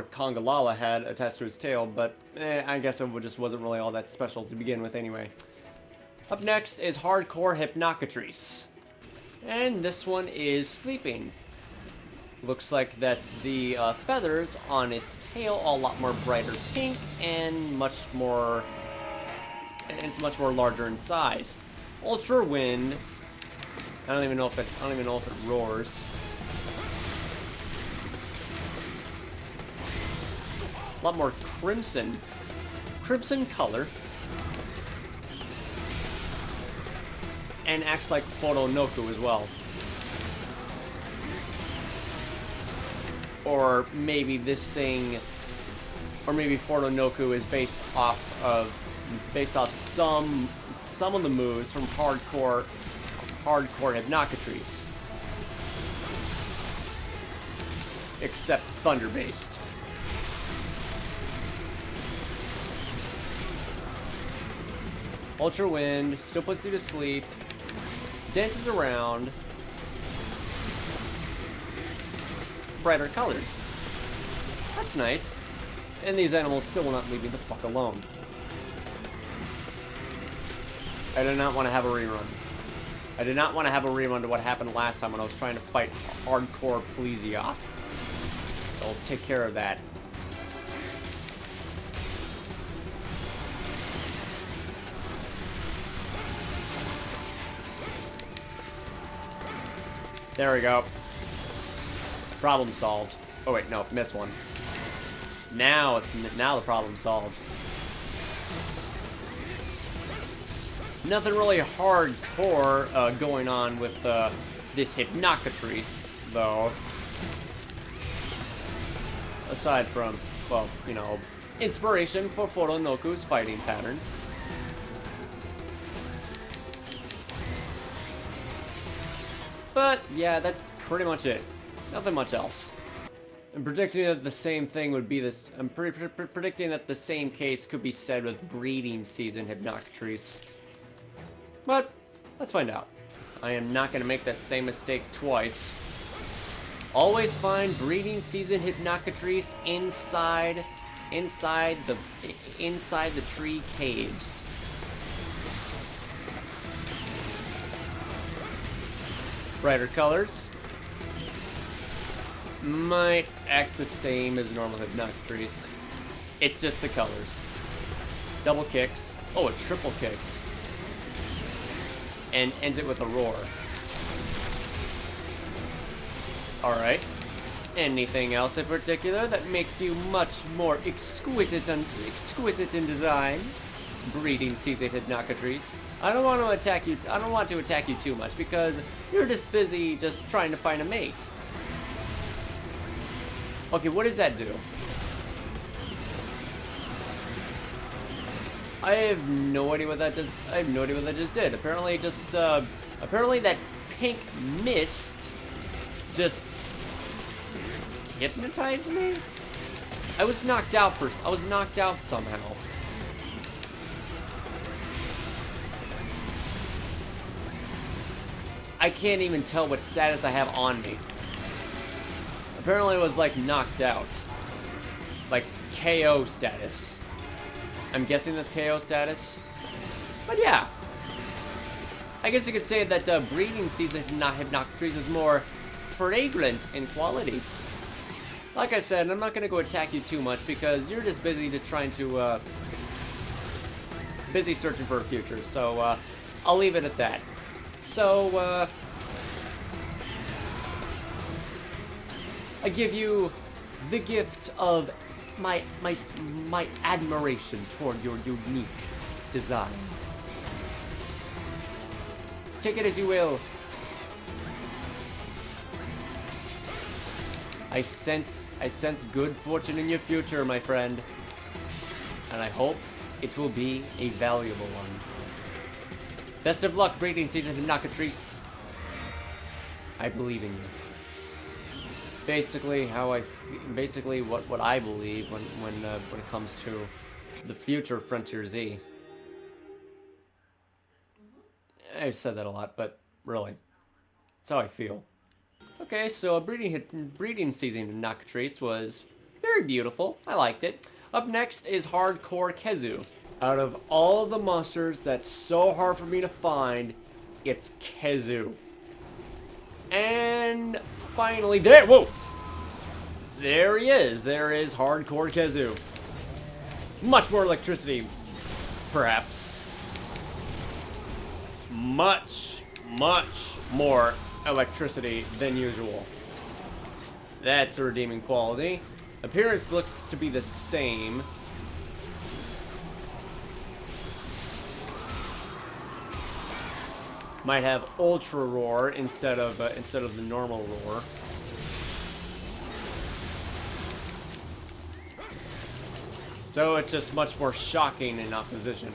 Congalala had attached to his tail, but I guess it just wasn't really all that special to begin with anyway. Up next is hardcore Hypnocatrice. And this one is sleeping. Looks like that the feathers on its tail are a lot more brighter pink and it's much more larger in size. Ultra Wind. I don't even know if it roars. A lot more crimson color. And acts like Photo Noku as well. Or maybe this thing, or maybe Fornonoku is based off some of the moves from hardcore Hypnocatrice. Except thunder-based. Ultra Wind, still puts you to sleep, dances around, brighter colors. That's nice. And these animals still will not leave me the fuck alone. I do not want to have a rerun. I did not want to have a rerun to what happened last time when I was trying to fight hardcore Plesioth. So I'll take care of that. There we go. Problem solved. Oh wait, no, missed one. Now the problem's solved. Nothing really hardcore going on with this Hypnocatrice, though. Aside from, well, you know, inspiration for Fornonoku's fighting patterns. But, yeah, that's pretty much it. Nothing much else. I'm predicting that the same thing would be this. I'm predicting that the same case could be said with breeding season Hypnocatrice. But, let's find out. I am not going to make that same mistake twice. Always find breeding season Hypnocatrice inside the tree caves. Brighter colors might act the same as normal Hypnocatrice. It's just the colors. Double kicks. Oh, a triple kick. And ends it with a roar. Alright. Anything else in particular that makes you much more exquisite in design? Breeding season Hypnocatrice. I don't want to attack you too much because you're just busy just trying to find a mate. Okay, what does that do? I have no idea what that does. I have no idea what that just did. Apparently that pink mist just hypnotized me? I was knocked out somehow. I can't even tell what status I have on me. Apparently it was like knocked out. Like KO status. I'm guessing that's KO status. But yeah. I guess you could say that breeding season Hypnocatrice is more fragrant in quality. Like I said, I'm not going to go attack you too much because you're just busy busy searching for a future. So I'll leave it at that. So, I give you the gift of my admiration toward your unique design. Take it as you will. I sense good fortune in your future, my friend. And I hope it will be a valuable one. Best of luck, breeding season Hypnocatrice. I believe in you. Basically, what I believe when it comes to the future Frontier Z. I've said that a lot, but really, that's how I feel. Okay, so breeding season Hypnocatrice was very beautiful. I liked it. Up next is Hardcore Khezu. Out of all of the monsters that's so hard for me to find, it's Khezu. And finally, there he is. There is Hardcore Khezu. Much more electricity, perhaps. Much more electricity than usual. That's a redeeming quality. Appearance looks to be the same. Might have Ultra Roar instead of the normal roar. So it's just much more shocking in opposition.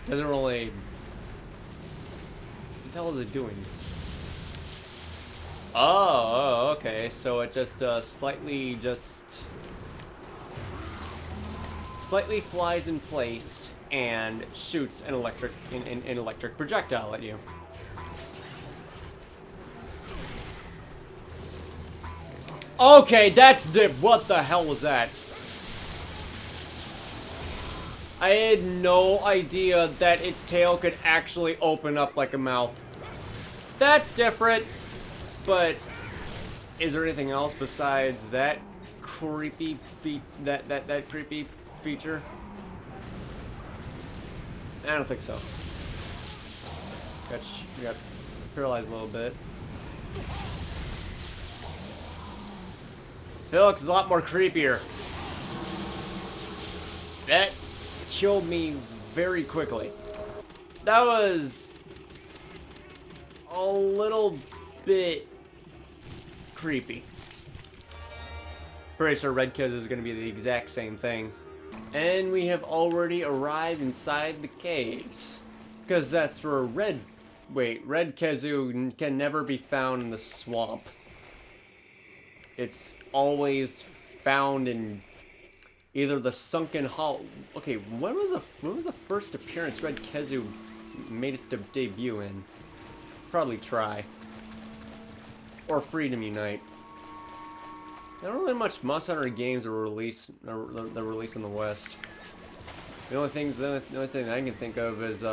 Doesn't really... What the hell is it doing? Oh, okay. So it just slightly flies in place and shoots an electric projectile at you. Okay, that's the... What the hell was that? I had no idea that its tail could actually open up like a mouth. That's different. But is there anything else besides that creepy that creepy feature? I don't think so. Got paralyzed a little bit. Felix is a lot more creepier. That killed me very quickly. That was a little bit creepy. Pretty sure Red Khezu is going to be the exact same thing. And we have already arrived inside the caves. Because that's where Red Khezu can never be found in the swamp. It's always found in either the sunken hollow. Okay, when was the first appearance Red Khezu made its debut in? Probably Try. Or Freedom Unite. Not really much Monster Hunter games are released in the West. The only thing I can think of is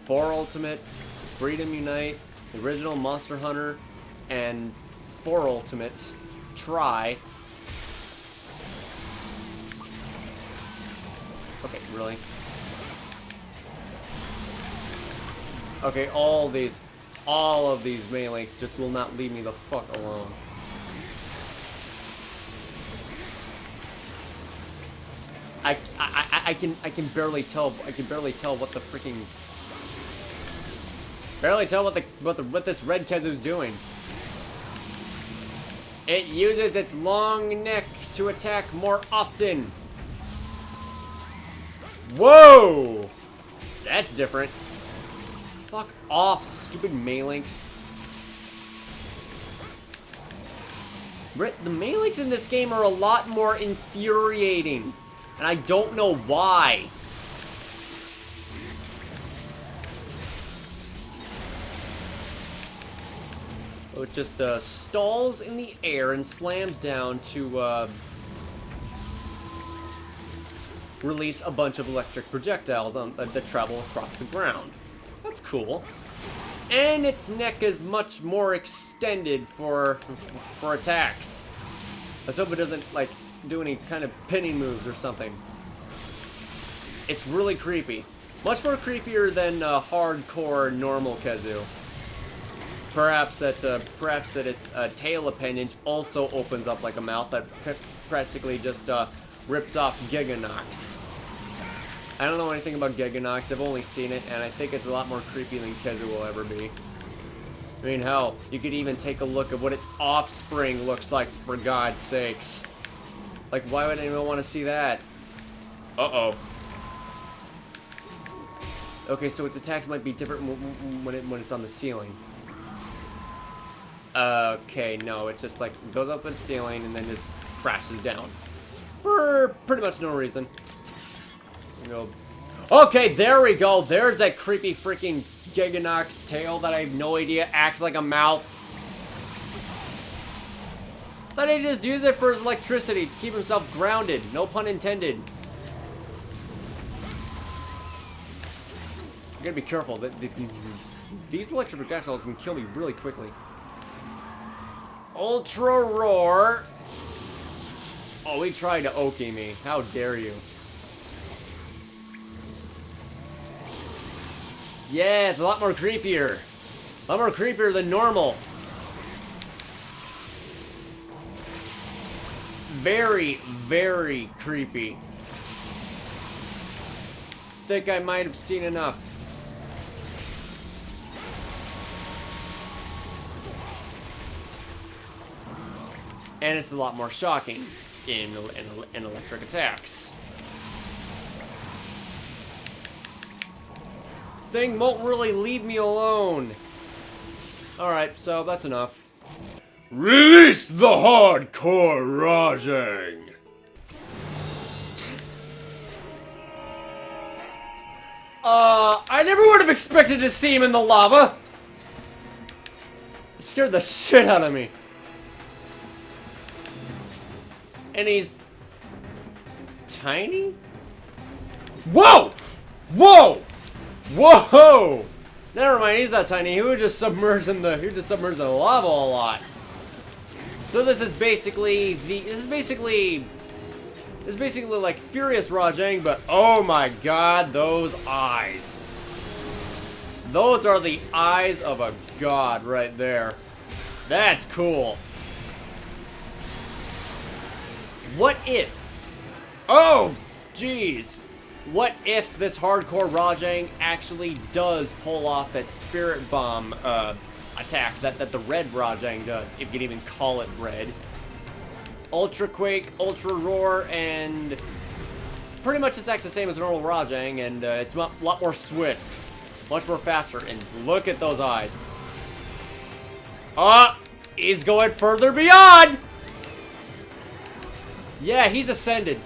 4 Ultimate, Freedom Unite, the original Monster Hunter, and 4 Ultimate, Try. Okay, really? Okay, all of these melees just will not leave me the fuck alone. I can barely tell what the freaking what this Red Khezu's doing. It uses its long neck to attack more often. Whoa! That's different. Fuck off, stupid Malinks. The Malinks in this game are a lot more infuriating. And I don't know why. So it just stalls in the air and slams down to release a bunch of electric projectiles that travel across the ground. That's cool. And its neck is much more extended for attacks. Let's hope it doesn't, like, do any kind of pinning moves or something. It's really creepy. Much more creepier than hardcore normal Khezu. Perhaps that its tail appendage also opens up like a mouth that practically just rips off Giganox. I don't know anything about Giganox. I've only seen it, and I think it's a lot more creepy than Khezu will ever be. I mean, hell, you could even take a look at what its offspring looks like, for God's sakes. Like, why would anyone want to see that? Uh-oh. Okay, so its attacks might be different when it's on the ceiling. Okay, no, it's just like, goes up the ceiling and then just crashes down. For pretty much no reason. You know. Okay, there we go. There's that creepy freaking Giganox tail that I have no idea acts like a mouth. Thought he'd just use it for his electricity to keep himself grounded. No pun intended. You gotta be careful. These electric projectiles can kill me really quickly. Ultra Roar. Oh, he tried to Oki me. How dare you. Yeah, it's a lot more creepier. A lot more creepier than normal. Very, very creepy. Think I might have seen enough. And it's a lot more shocking. in electric attacks. Thing won't really leave me alone. Alright, so that's enough. Release the hardcore Rajang! I never would have expected to see him in the lava! It scared the shit out of me. And he's... tiny? Whoa! Whoa! Whoa! Never mind, he's not tiny. He would just submerge in the lava a lot. So this is basically like Furious Rajang, but oh my god, those eyes. Those are the eyes of a god right there. That's cool. What if? Oh, jeez. What if this hardcore Rajang actually does pull off that Spirit Bomb attack that the red Rajang does, if you can even call it red? Ultra Quake, Ultra Roar, and pretty much attacks the same as normal Rajang, and it's a lot more swift, much more faster, and look at those eyes. He's going further beyond! Yeah, he's ascended.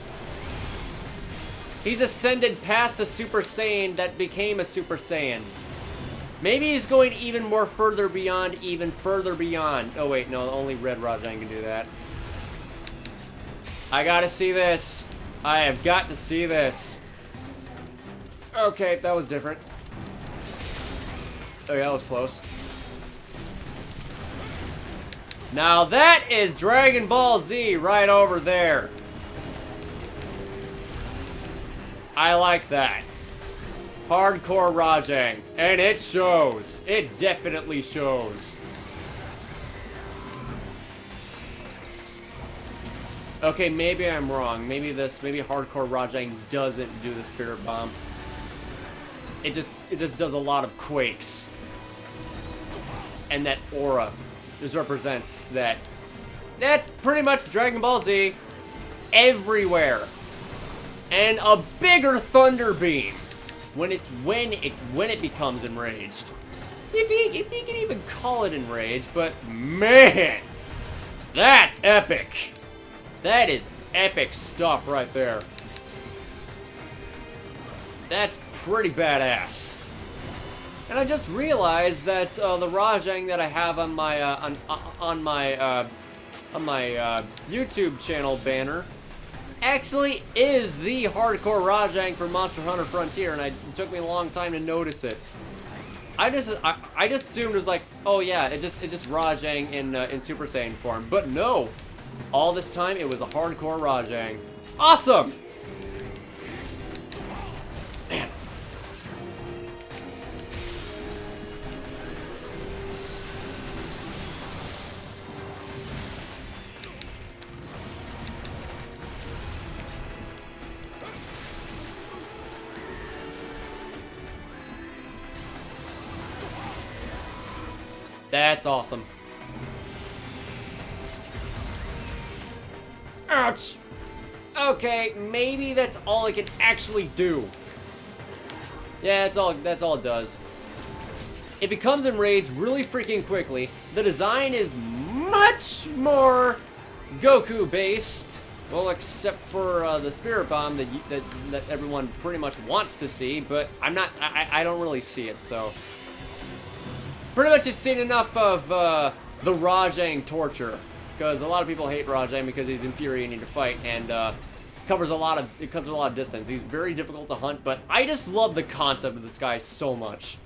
He's ascended past a Super Saiyan that became a Super Saiyan. Maybe he's going even more further beyond, even further beyond. Oh wait, no, only Red Rajang can do that. I gotta see this. I have got to see this. Okay, that was different. Oh yeah, that was close. Now that is Dragon Ball Z right over there. I like that. Hardcore Rajang. And it shows. It definitely shows. Okay, maybe I'm wrong. Maybe Hardcore Rajang doesn't do the Spirit Bomb. It just does a lot of quakes. And that aura just represents that. That's pretty much Dragon Ball Z everywhere. And a bigger Thunder Beam when it becomes enraged. If you can even call it enraged, but man, that's epic. That is epic stuff right there. That's pretty badass. And I just realized that the Rajang that I have on my YouTube channel banner actually is the hardcore Rajang from Monster Hunter Frontier, and it took me a long time to notice it. I just assumed it was like, oh yeah, it's just Rajang in Super Saiyan form, but no. All this time it was a hardcore Rajang. Awesome. Man. That's awesome. Ouch! Okay, maybe that's all it can actually do. Yeah, that's all it does. It becomes enraged really freaking quickly. The design is much more Goku-based. Well, except for the Spirit Bomb that everyone pretty much wants to see, but I don't really see it, so. Pretty much just seen enough of the Rajang torture, because a lot of people hate Rajang because he's infuriating to fight and covers a lot of distance. He's very difficult to hunt, but I just love the concept of this guy so much.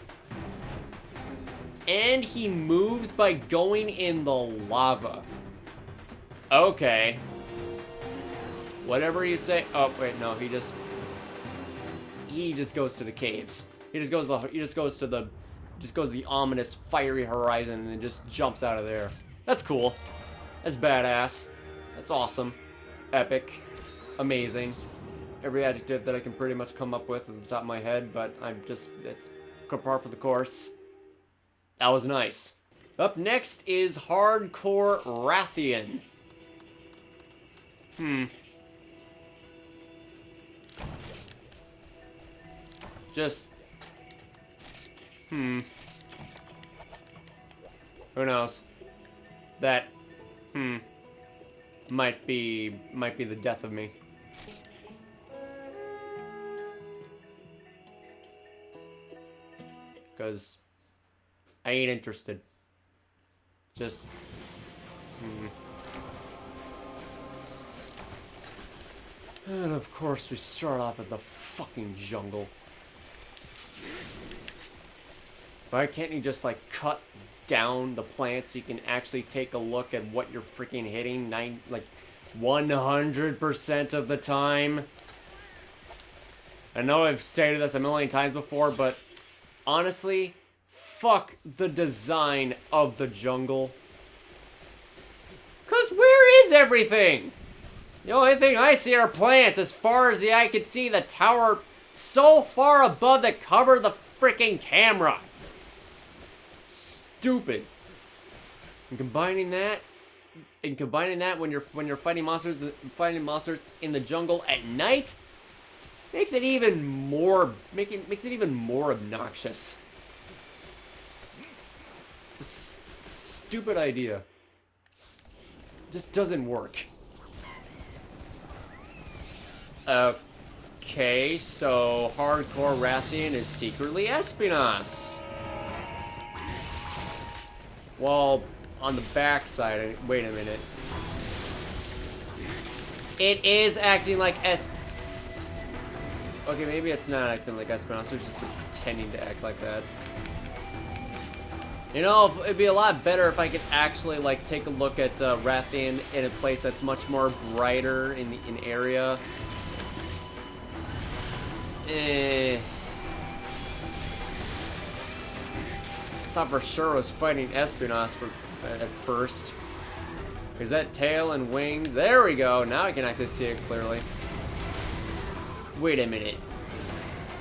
And he moves by going in the lava. Okay. Whatever you say. Oh wait, no, he just goes to the caves. He just goes to the ominous fiery horizon and then just jumps out of there. That's cool. That's badass. That's awesome. Epic. Amazing. Every adjective that I can pretty much come up with at the top of my head, but it's par for the course. That was nice. Up next is Hardcore Rathian. Just... Who knows? That... Might be the death of me. Because I ain't interested. Just... And of course we start off at the fucking jungle. Why can't you just like cut down the plants so you can actually take a look at what you're freaking hitting 100% of the time? I know I've stated this a million times before, but honestly, fuck the design of the jungle. 'Cause where is everything? The only thing I see are plants as far as the eye can see. The tower so far above that cover the freaking camera. Stupid. And combining that when you're fighting monsters in the jungle at night makes it even more obnoxious. It's a stupid idea. Just doesn't work. Okay, so hardcore Rathian is secretly espionage. Well, on the back side, wait a minute. It is acting like okay, maybe it's not acting like espionage, it's just pretending to act like that. You know, it'd be a lot better if I could actually, like, take a look at Rathian in a place that's much more brighter in area. Thought for sure I was fighting espionage at first. Is that tail and wings? There we go. Now I can actually see it clearly. Wait a minute.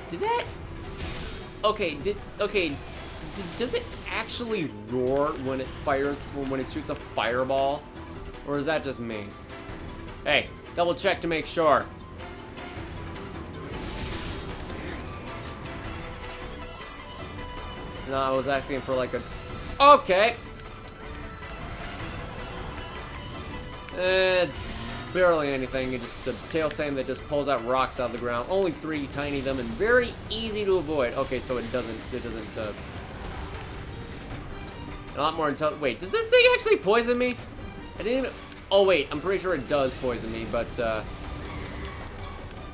Did that? Okay. Does it actually roar when it fires? When it shoots a fireball, or is that just me? Hey, double check to make sure. No, I was asking for like a... Okay. It's barely anything. It's just a tail sand that just pulls out rocks out of the ground. Only 3 tiny of them and very easy to avoid. Okay, so it doesn't a lot more intelligent. Wait, does this thing actually poison me? I didn't even... Oh wait, I'm pretty sure it does poison me, but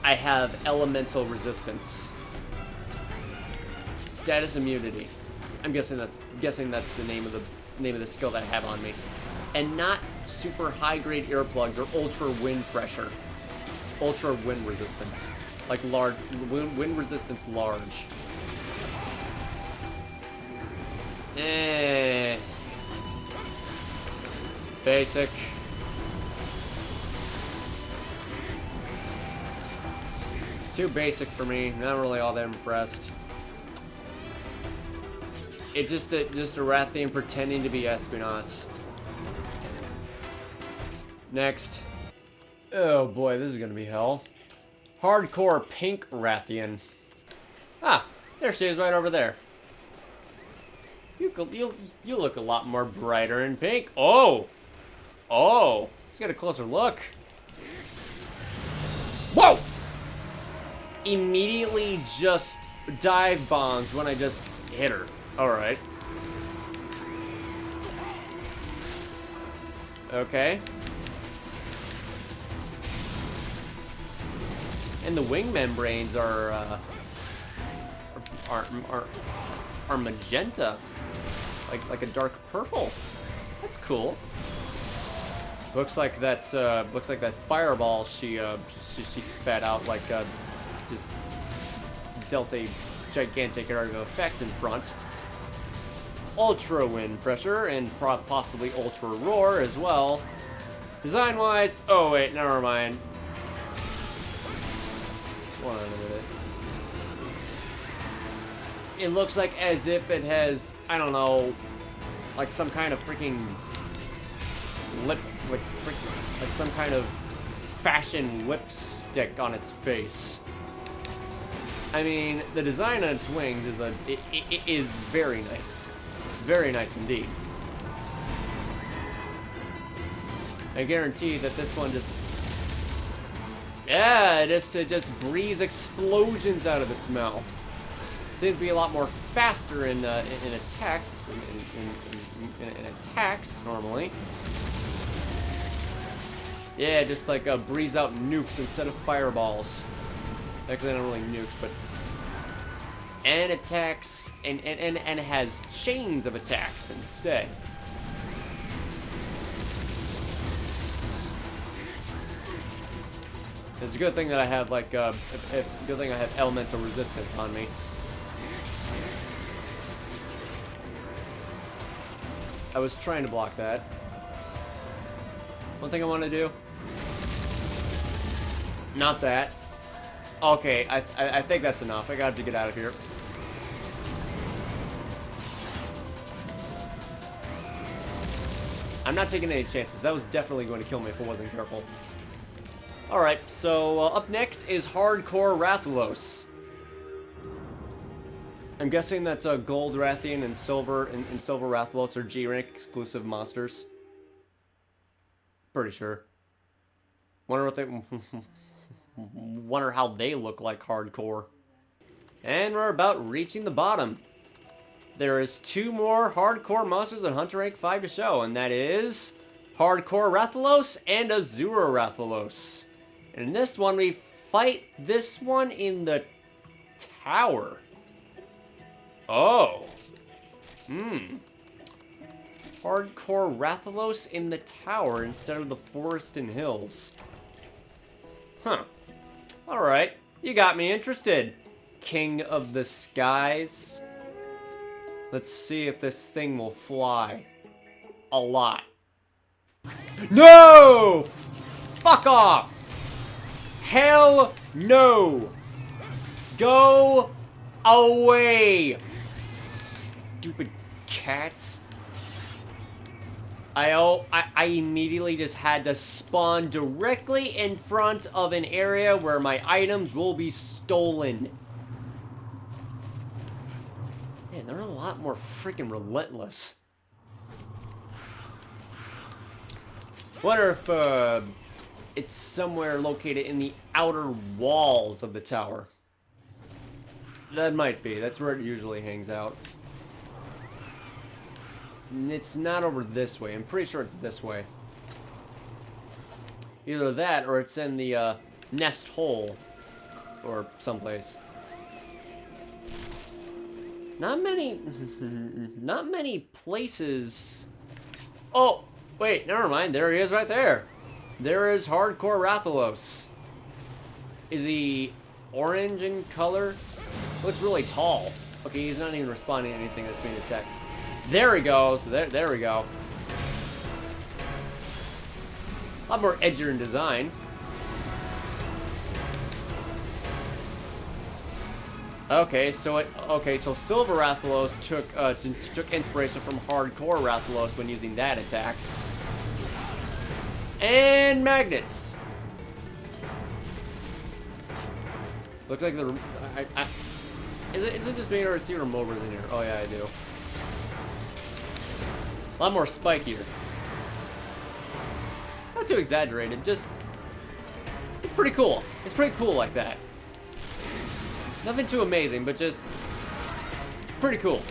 I have elemental resistance. Status immunity. I'm guessing that's the name of the skill that I have on me, and not super high grade earplugs or ultra wind pressure, ultra wind resistance, like large wind resistance large. Basic. Too basic for me. Not really all that impressed. It's just a Rathian pretending to be espionage. Next. Oh boy, this is gonna be hell. Hardcore pink Rathian. Ah, there she is right over there. You look a lot more brighter in pink. Oh! Oh! Let's get a closer look. Whoa! Immediately just dive bombs when I just hit her. Alright. Okay. And the wing membranes are magenta. Like a dark purple. That's cool. Looks like that fireball she spat out just dealt a gigantic area of effect in front. Ultra wind pressure and possibly ultra roar as well. Design wise, oh wait, never mind. Hold on a minute. It looks like as if it has, I don't know, like some kind of freaking lip, like some kind of fashion whipstick on its face. I mean, the design on its wings is it is very nice. Very nice indeed. I guarantee that this one just... Yeah, it just breathes explosions out of its mouth. Seems to be a lot more faster in attacks, in attacks, normally. Yeah, just like breathes out nukes instead of fireballs. Actually, not really nukes, but... And attacks, and has chains of attacks instead. It's a good thing that I have, like, good thing I have elemental resistance on me. I was trying to block that. One thing I want to do. Not that. Okay, I think that's enough. I got to get out of here. I'm not taking any chances. That was definitely going to kill me if I wasn't careful. Alright, so up next is Hardcore Rathalos. I'm guessing that's Gold Rathian and Silver Rathalos are G-rank exclusive monsters. Pretty sure. Wonder what they... Wonder how they look like hardcore. And we're about reaching the bottom. There is 2 more hardcore monsters in Hunter Rank 5 to show, and that is Hardcore Rathalos and Azure Rathalos. And in this one, we fight this one in the tower. Oh. Hardcore Rathalos in the tower instead of the forest and hills. Huh. Alright. You got me interested, King of the Skies. Let's see if this thing will fly. A lot. No! Fuck off! Hell no! Go away! Stupid cats. I immediately just had to spawn directly in front of an area where my items will be stolen. Man, they're a lot more freaking relentless. Wonder if it's somewhere located in the outer walls of the tower. That might be. That's where it usually hangs out. It's not over this way. I'm pretty sure it's this way. Either that or it's in the nest hole or someplace. Not many places. Oh, wait, never mind. There he is right there. There is Hardcore Rathalos. Is he orange in color? Looks really tall. Okay, he's not even responding to anything that's being attacked. There he goes. There we go. A lot more edgier in design. Okay, so Silver Rathalos took inspiration from Hardcore Rathalos when using that attack. And magnets. Looks like the is it just me or see removers in here? Oh yeah, I do. A lot more spikier. Not too exaggerated, just... It's pretty cool. It's pretty cool like that. Nothing too amazing, but just... It's pretty cool.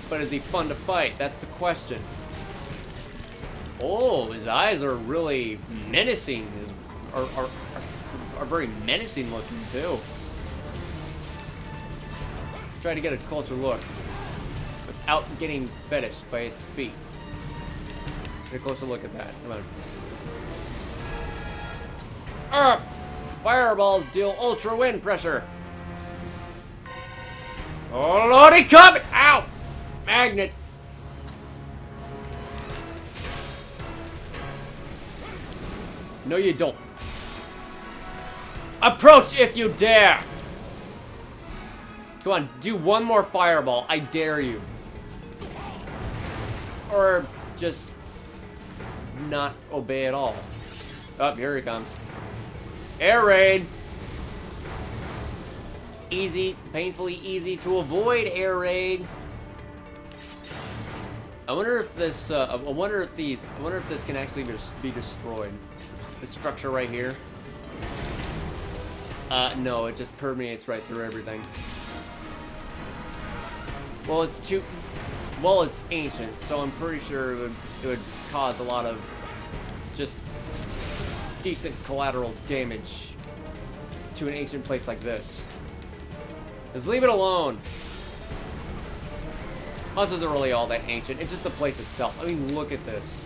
But is he fun to fight? That's the question. Oh, his eyes are really menacing. Are very menacing looking, too. Try to get a closer look without getting fetished by its feet. Get a closer look at that. Come on. Fireballs deal ultra wind pressure. Oh lordy, come! Ow! Magnets. No, you don't. Approach if you dare. Come on, do one more fireball. I dare you. Or just not obey at all. Oh, here he comes. Air raid! Easy, painfully easy to avoid air raid. I wonder if this, I wonder if this can actually be destroyed. This structure right here. No, it just permeates right through everything. Well, it's ancient, so I'm pretty sure it would cause a lot of just decent collateral damage to an ancient place like this. Just leave it alone. Monsters aren't really all that ancient. It's just the place itself. I mean, look at this.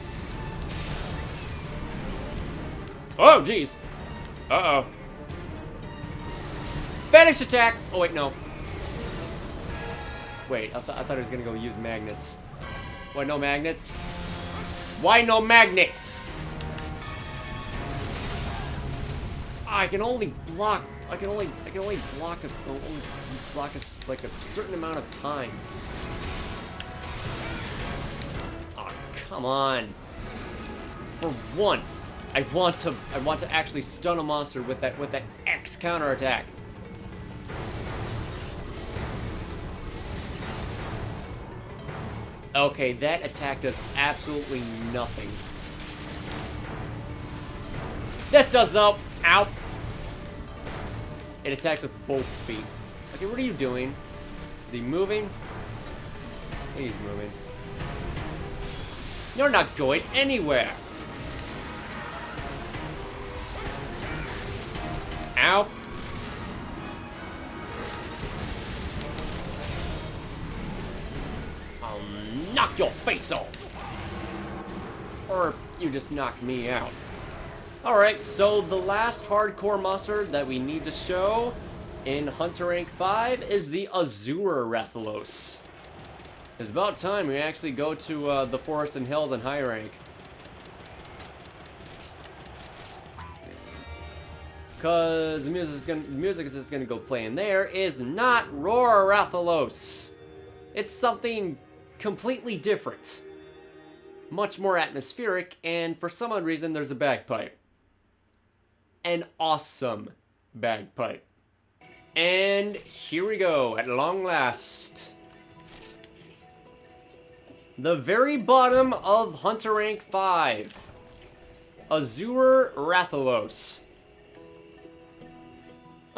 Oh, jeez. Uh-oh. Fetish attack! Oh, wait, no. Wait, I thought he was gonna go use magnets. Why no magnets? Why no magnets? I can only block. I can only block like a certain amount of time. Oh, come on. For once, I want to actually stun a monster with that X counterattack. Okay, that attack does absolutely nothing. This does though. Ow. It attacks with both feet. Okay, what are you doing? Is he moving? I think he's moving. You're not going anywhere. Ow. I'll knock your face off. Or you just knock me out. Alright, so the last hardcore monster that we need to show in Hunter Rank 5 is the Azure Rathalos. It's about time we actually go to the Forest and Hills in high rank. Because the music is just gonna go playing there is not Roar Rathalos. It's something completely different. Much more atmospheric, and for some odd reason there's a bagpipe. An awesome bagpipe. And here we go, at long last. The very bottom of Hunter Rank 5. Azure Rathalos.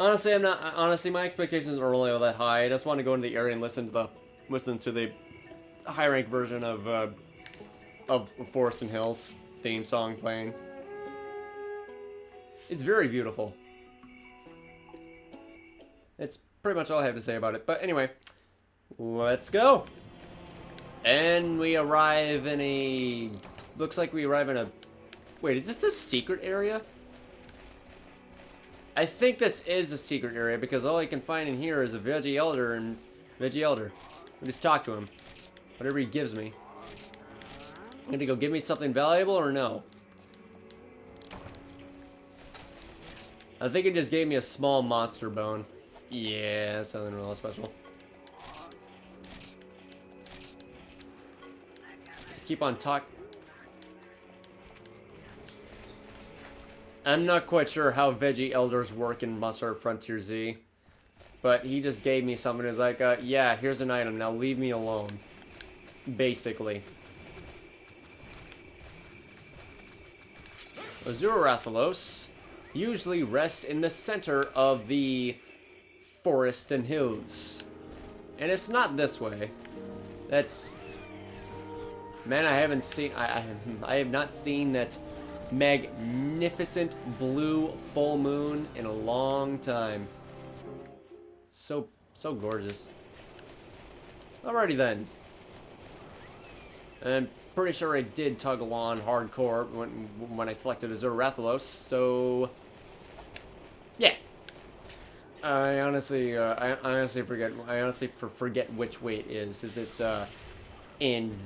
Honestly, my expectations aren't really all that high. I just want to go into the area and listen to the high rank version of Forest and Hills theme song playing. It's very beautiful. It's pretty much all I have to say about it. But anyway, let's go. And we arrive in a... Looks like we arrive in a... Wait, is this a secret area? I think this is a secret area because all I can find in here is a Veggie Elder and Veggie Elder. I'll just talk to him. Whatever he gives me. I'm gonna go give me something valuable or no? I think it just gave me a small monster bone. Yeah, that's nothing really special. Just keep on talking. I'm not quite sure how Veggie Elders work in Monster Frontier Z. But he just gave me something. It's like, yeah, here's an item. Now leave me alone. Basically. Azure Rathalos usually rests in the center of the forest and hills. And it's not this way. That's... Man, I haven't seen... I have not seen that magnificent blue full moon in a long time. So gorgeous. Alrighty then. I'm pretty sure I did tug along hardcore when I selected Azure Rathalos, so... Yeah. I honestly forget which way it is. If it's in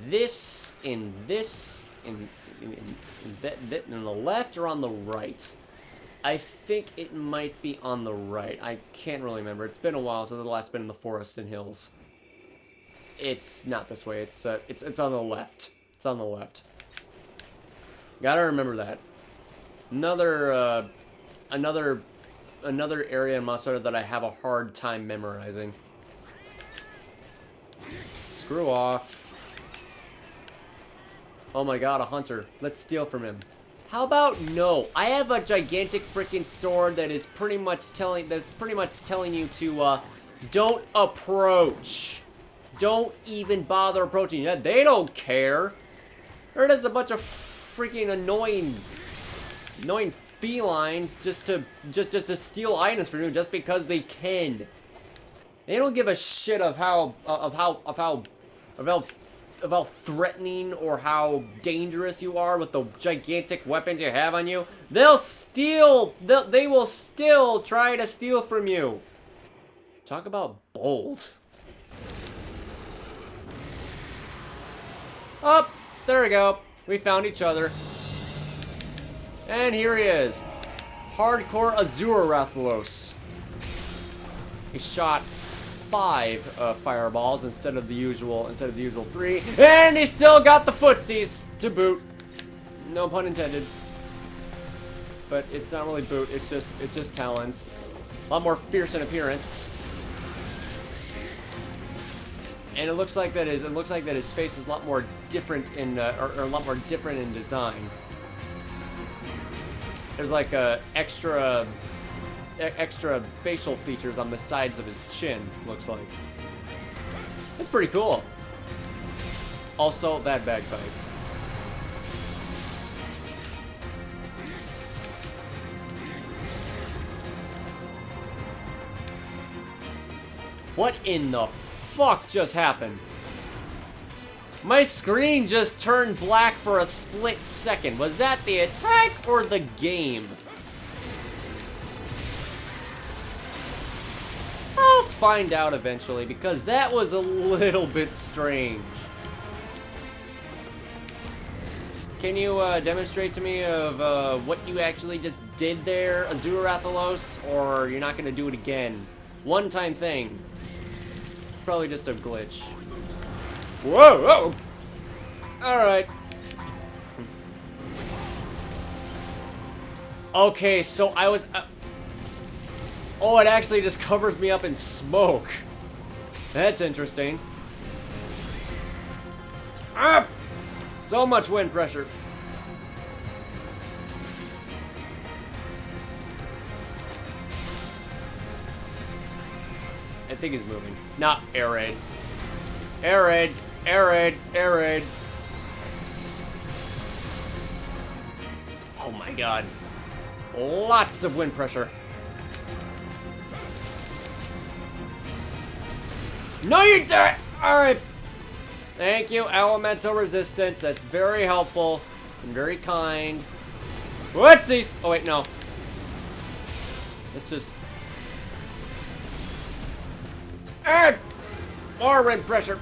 the left or on the right. I think it might be on the right. I can't really remember. It's been a while since the last been in the forest and hills. It's not this way. It's on the left. It's on the left. Gotta remember that. Another area in Monster Hunter that I have a hard time memorizing. Screw off. Oh my god, a hunter. Let's steal from him. How about no? I have a gigantic freaking sword that is pretty much telling you to don't approach. Don't even bother approaching. Yeah, they don't care. There is a bunch of freaking annoying felines just to steal items from you just because they can. They don't give a shit of how threatening or how dangerous you are with the gigantic weapons you have on you. They will still try to steal from you. Talk about bold. Oh, there we go. We found each other. And here he is. Hardcore Azure Rathalos. He shot 5 fireballs instead of the usual 3. And he still got the footsies to boot. No pun intended. But it's not really boot, it's just talons. A lot more fierce in appearance. And it looks like that his face is a lot more different in or a lot more different in design. There's like extra facial features on the sides of his chin, looks like. That's pretty cool. Also, that bagpipe. What in the fuck just happened? My screen just turned black for a split second. Was that the attack or the game? I'll find out eventually, because that was a little bit strange. Can you demonstrate to me of what you actually just did there, Azure Rathalos, or you're not going to do it again? One-time thing. Probably just a glitch. Whoa, whoa! Alright. Okay, so I was... oh, it actually just covers me up in smoke. That's interesting. Ah! So much wind pressure. I think he's moving. Not air raid. Air raid. Air raid. Air raid. Oh my god. Lots of wind pressure. No, you don't! Alright. Thank you, elemental resistance. That's very helpful and very kind. Whootsies! Oh, wait, no. Let's just... ah! More wind pressure.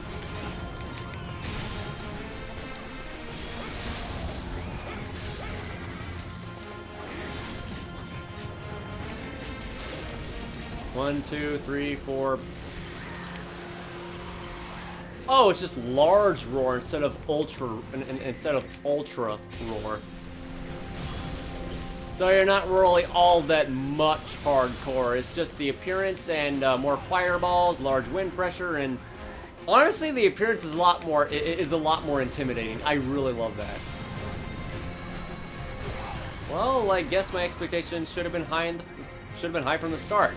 One, two, three, four. Oh, it's just large roar instead of ultra roar. So you're not really all that much hardcore. It's just the appearance and more fireballs, large wind pressure, and honestly, the appearance is a lot more intimidating. I really love that. Well, I guess my expectations should have been high from the start.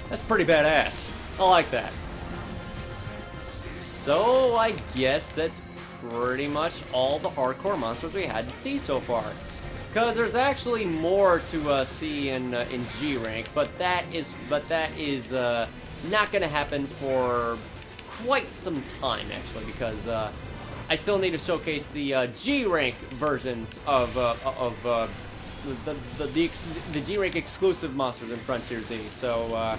That's pretty badass. I like that. So I guess that's pretty much all the hardcore monsters we had to see so far. Because there's actually more to see in G rank, but that is not going to happen for quite some time actually, because I still need to showcase the G rank versions of the G rank exclusive monsters in Frontier Z. So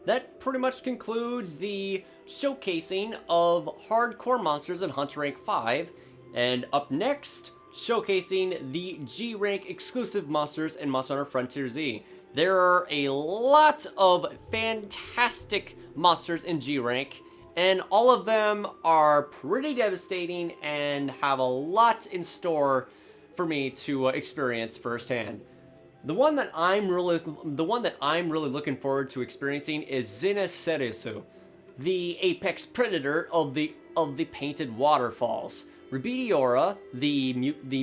that pretty much concludes the showcasing of hardcore monsters in Hunter Rank 5. And up next, showcasing the G rank exclusive monsters in Monster Hunter Frontier Z. There are a lot of fantastic monsters in G rank, and all of them are pretty devastating and have a lot in store for me to experience firsthand. The one that I'm really looking forward to experiencing is Zinaserisu, the apex predator of the painted waterfalls. Rubediora, the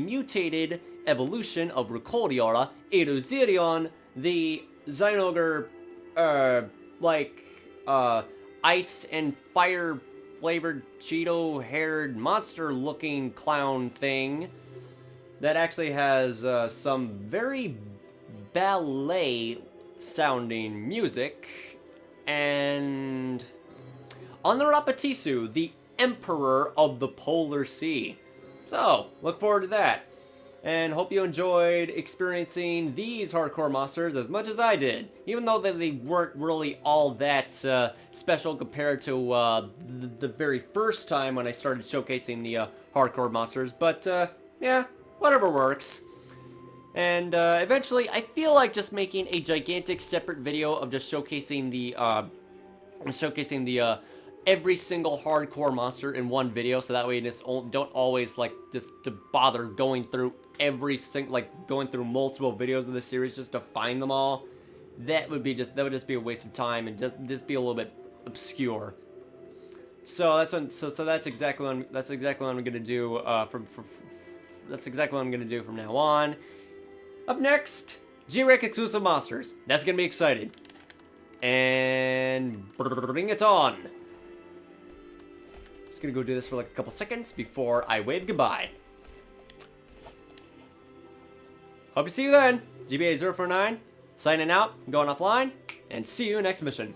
mutated evolution of Rucodiora, Eruzirion, the Zynoger, ice and fire flavored Cheeto haired monster looking clown thing that actually has some very ballet sounding music, and Onurapatisu, the Emperor of the Polar Sea. So, look forward to that. And hope you enjoyed experiencing these hardcore monsters as much as I did. Even though they weren't really all that special compared to the very first time when I started showcasing the hardcore monsters. But, yeah, whatever works. And eventually, I feel like just making a gigantic separate video of just showcasing the every single hardcore monster in one video, so that way you just don't always just to bother going through going through multiple videos of the series just to find them all. That would just be a waste of time and just be a little bit obscure. So that's exactly what I'm gonna do that's exactly what I'm gonna do from now on. Up next, G-Rank exclusive monsters. That's gonna be exciting. And bring it on. Just gonna go do this for like a couple seconds before I wave goodbye. Hope to see you then. GBA 049, signing out, going offline, and see you next mission.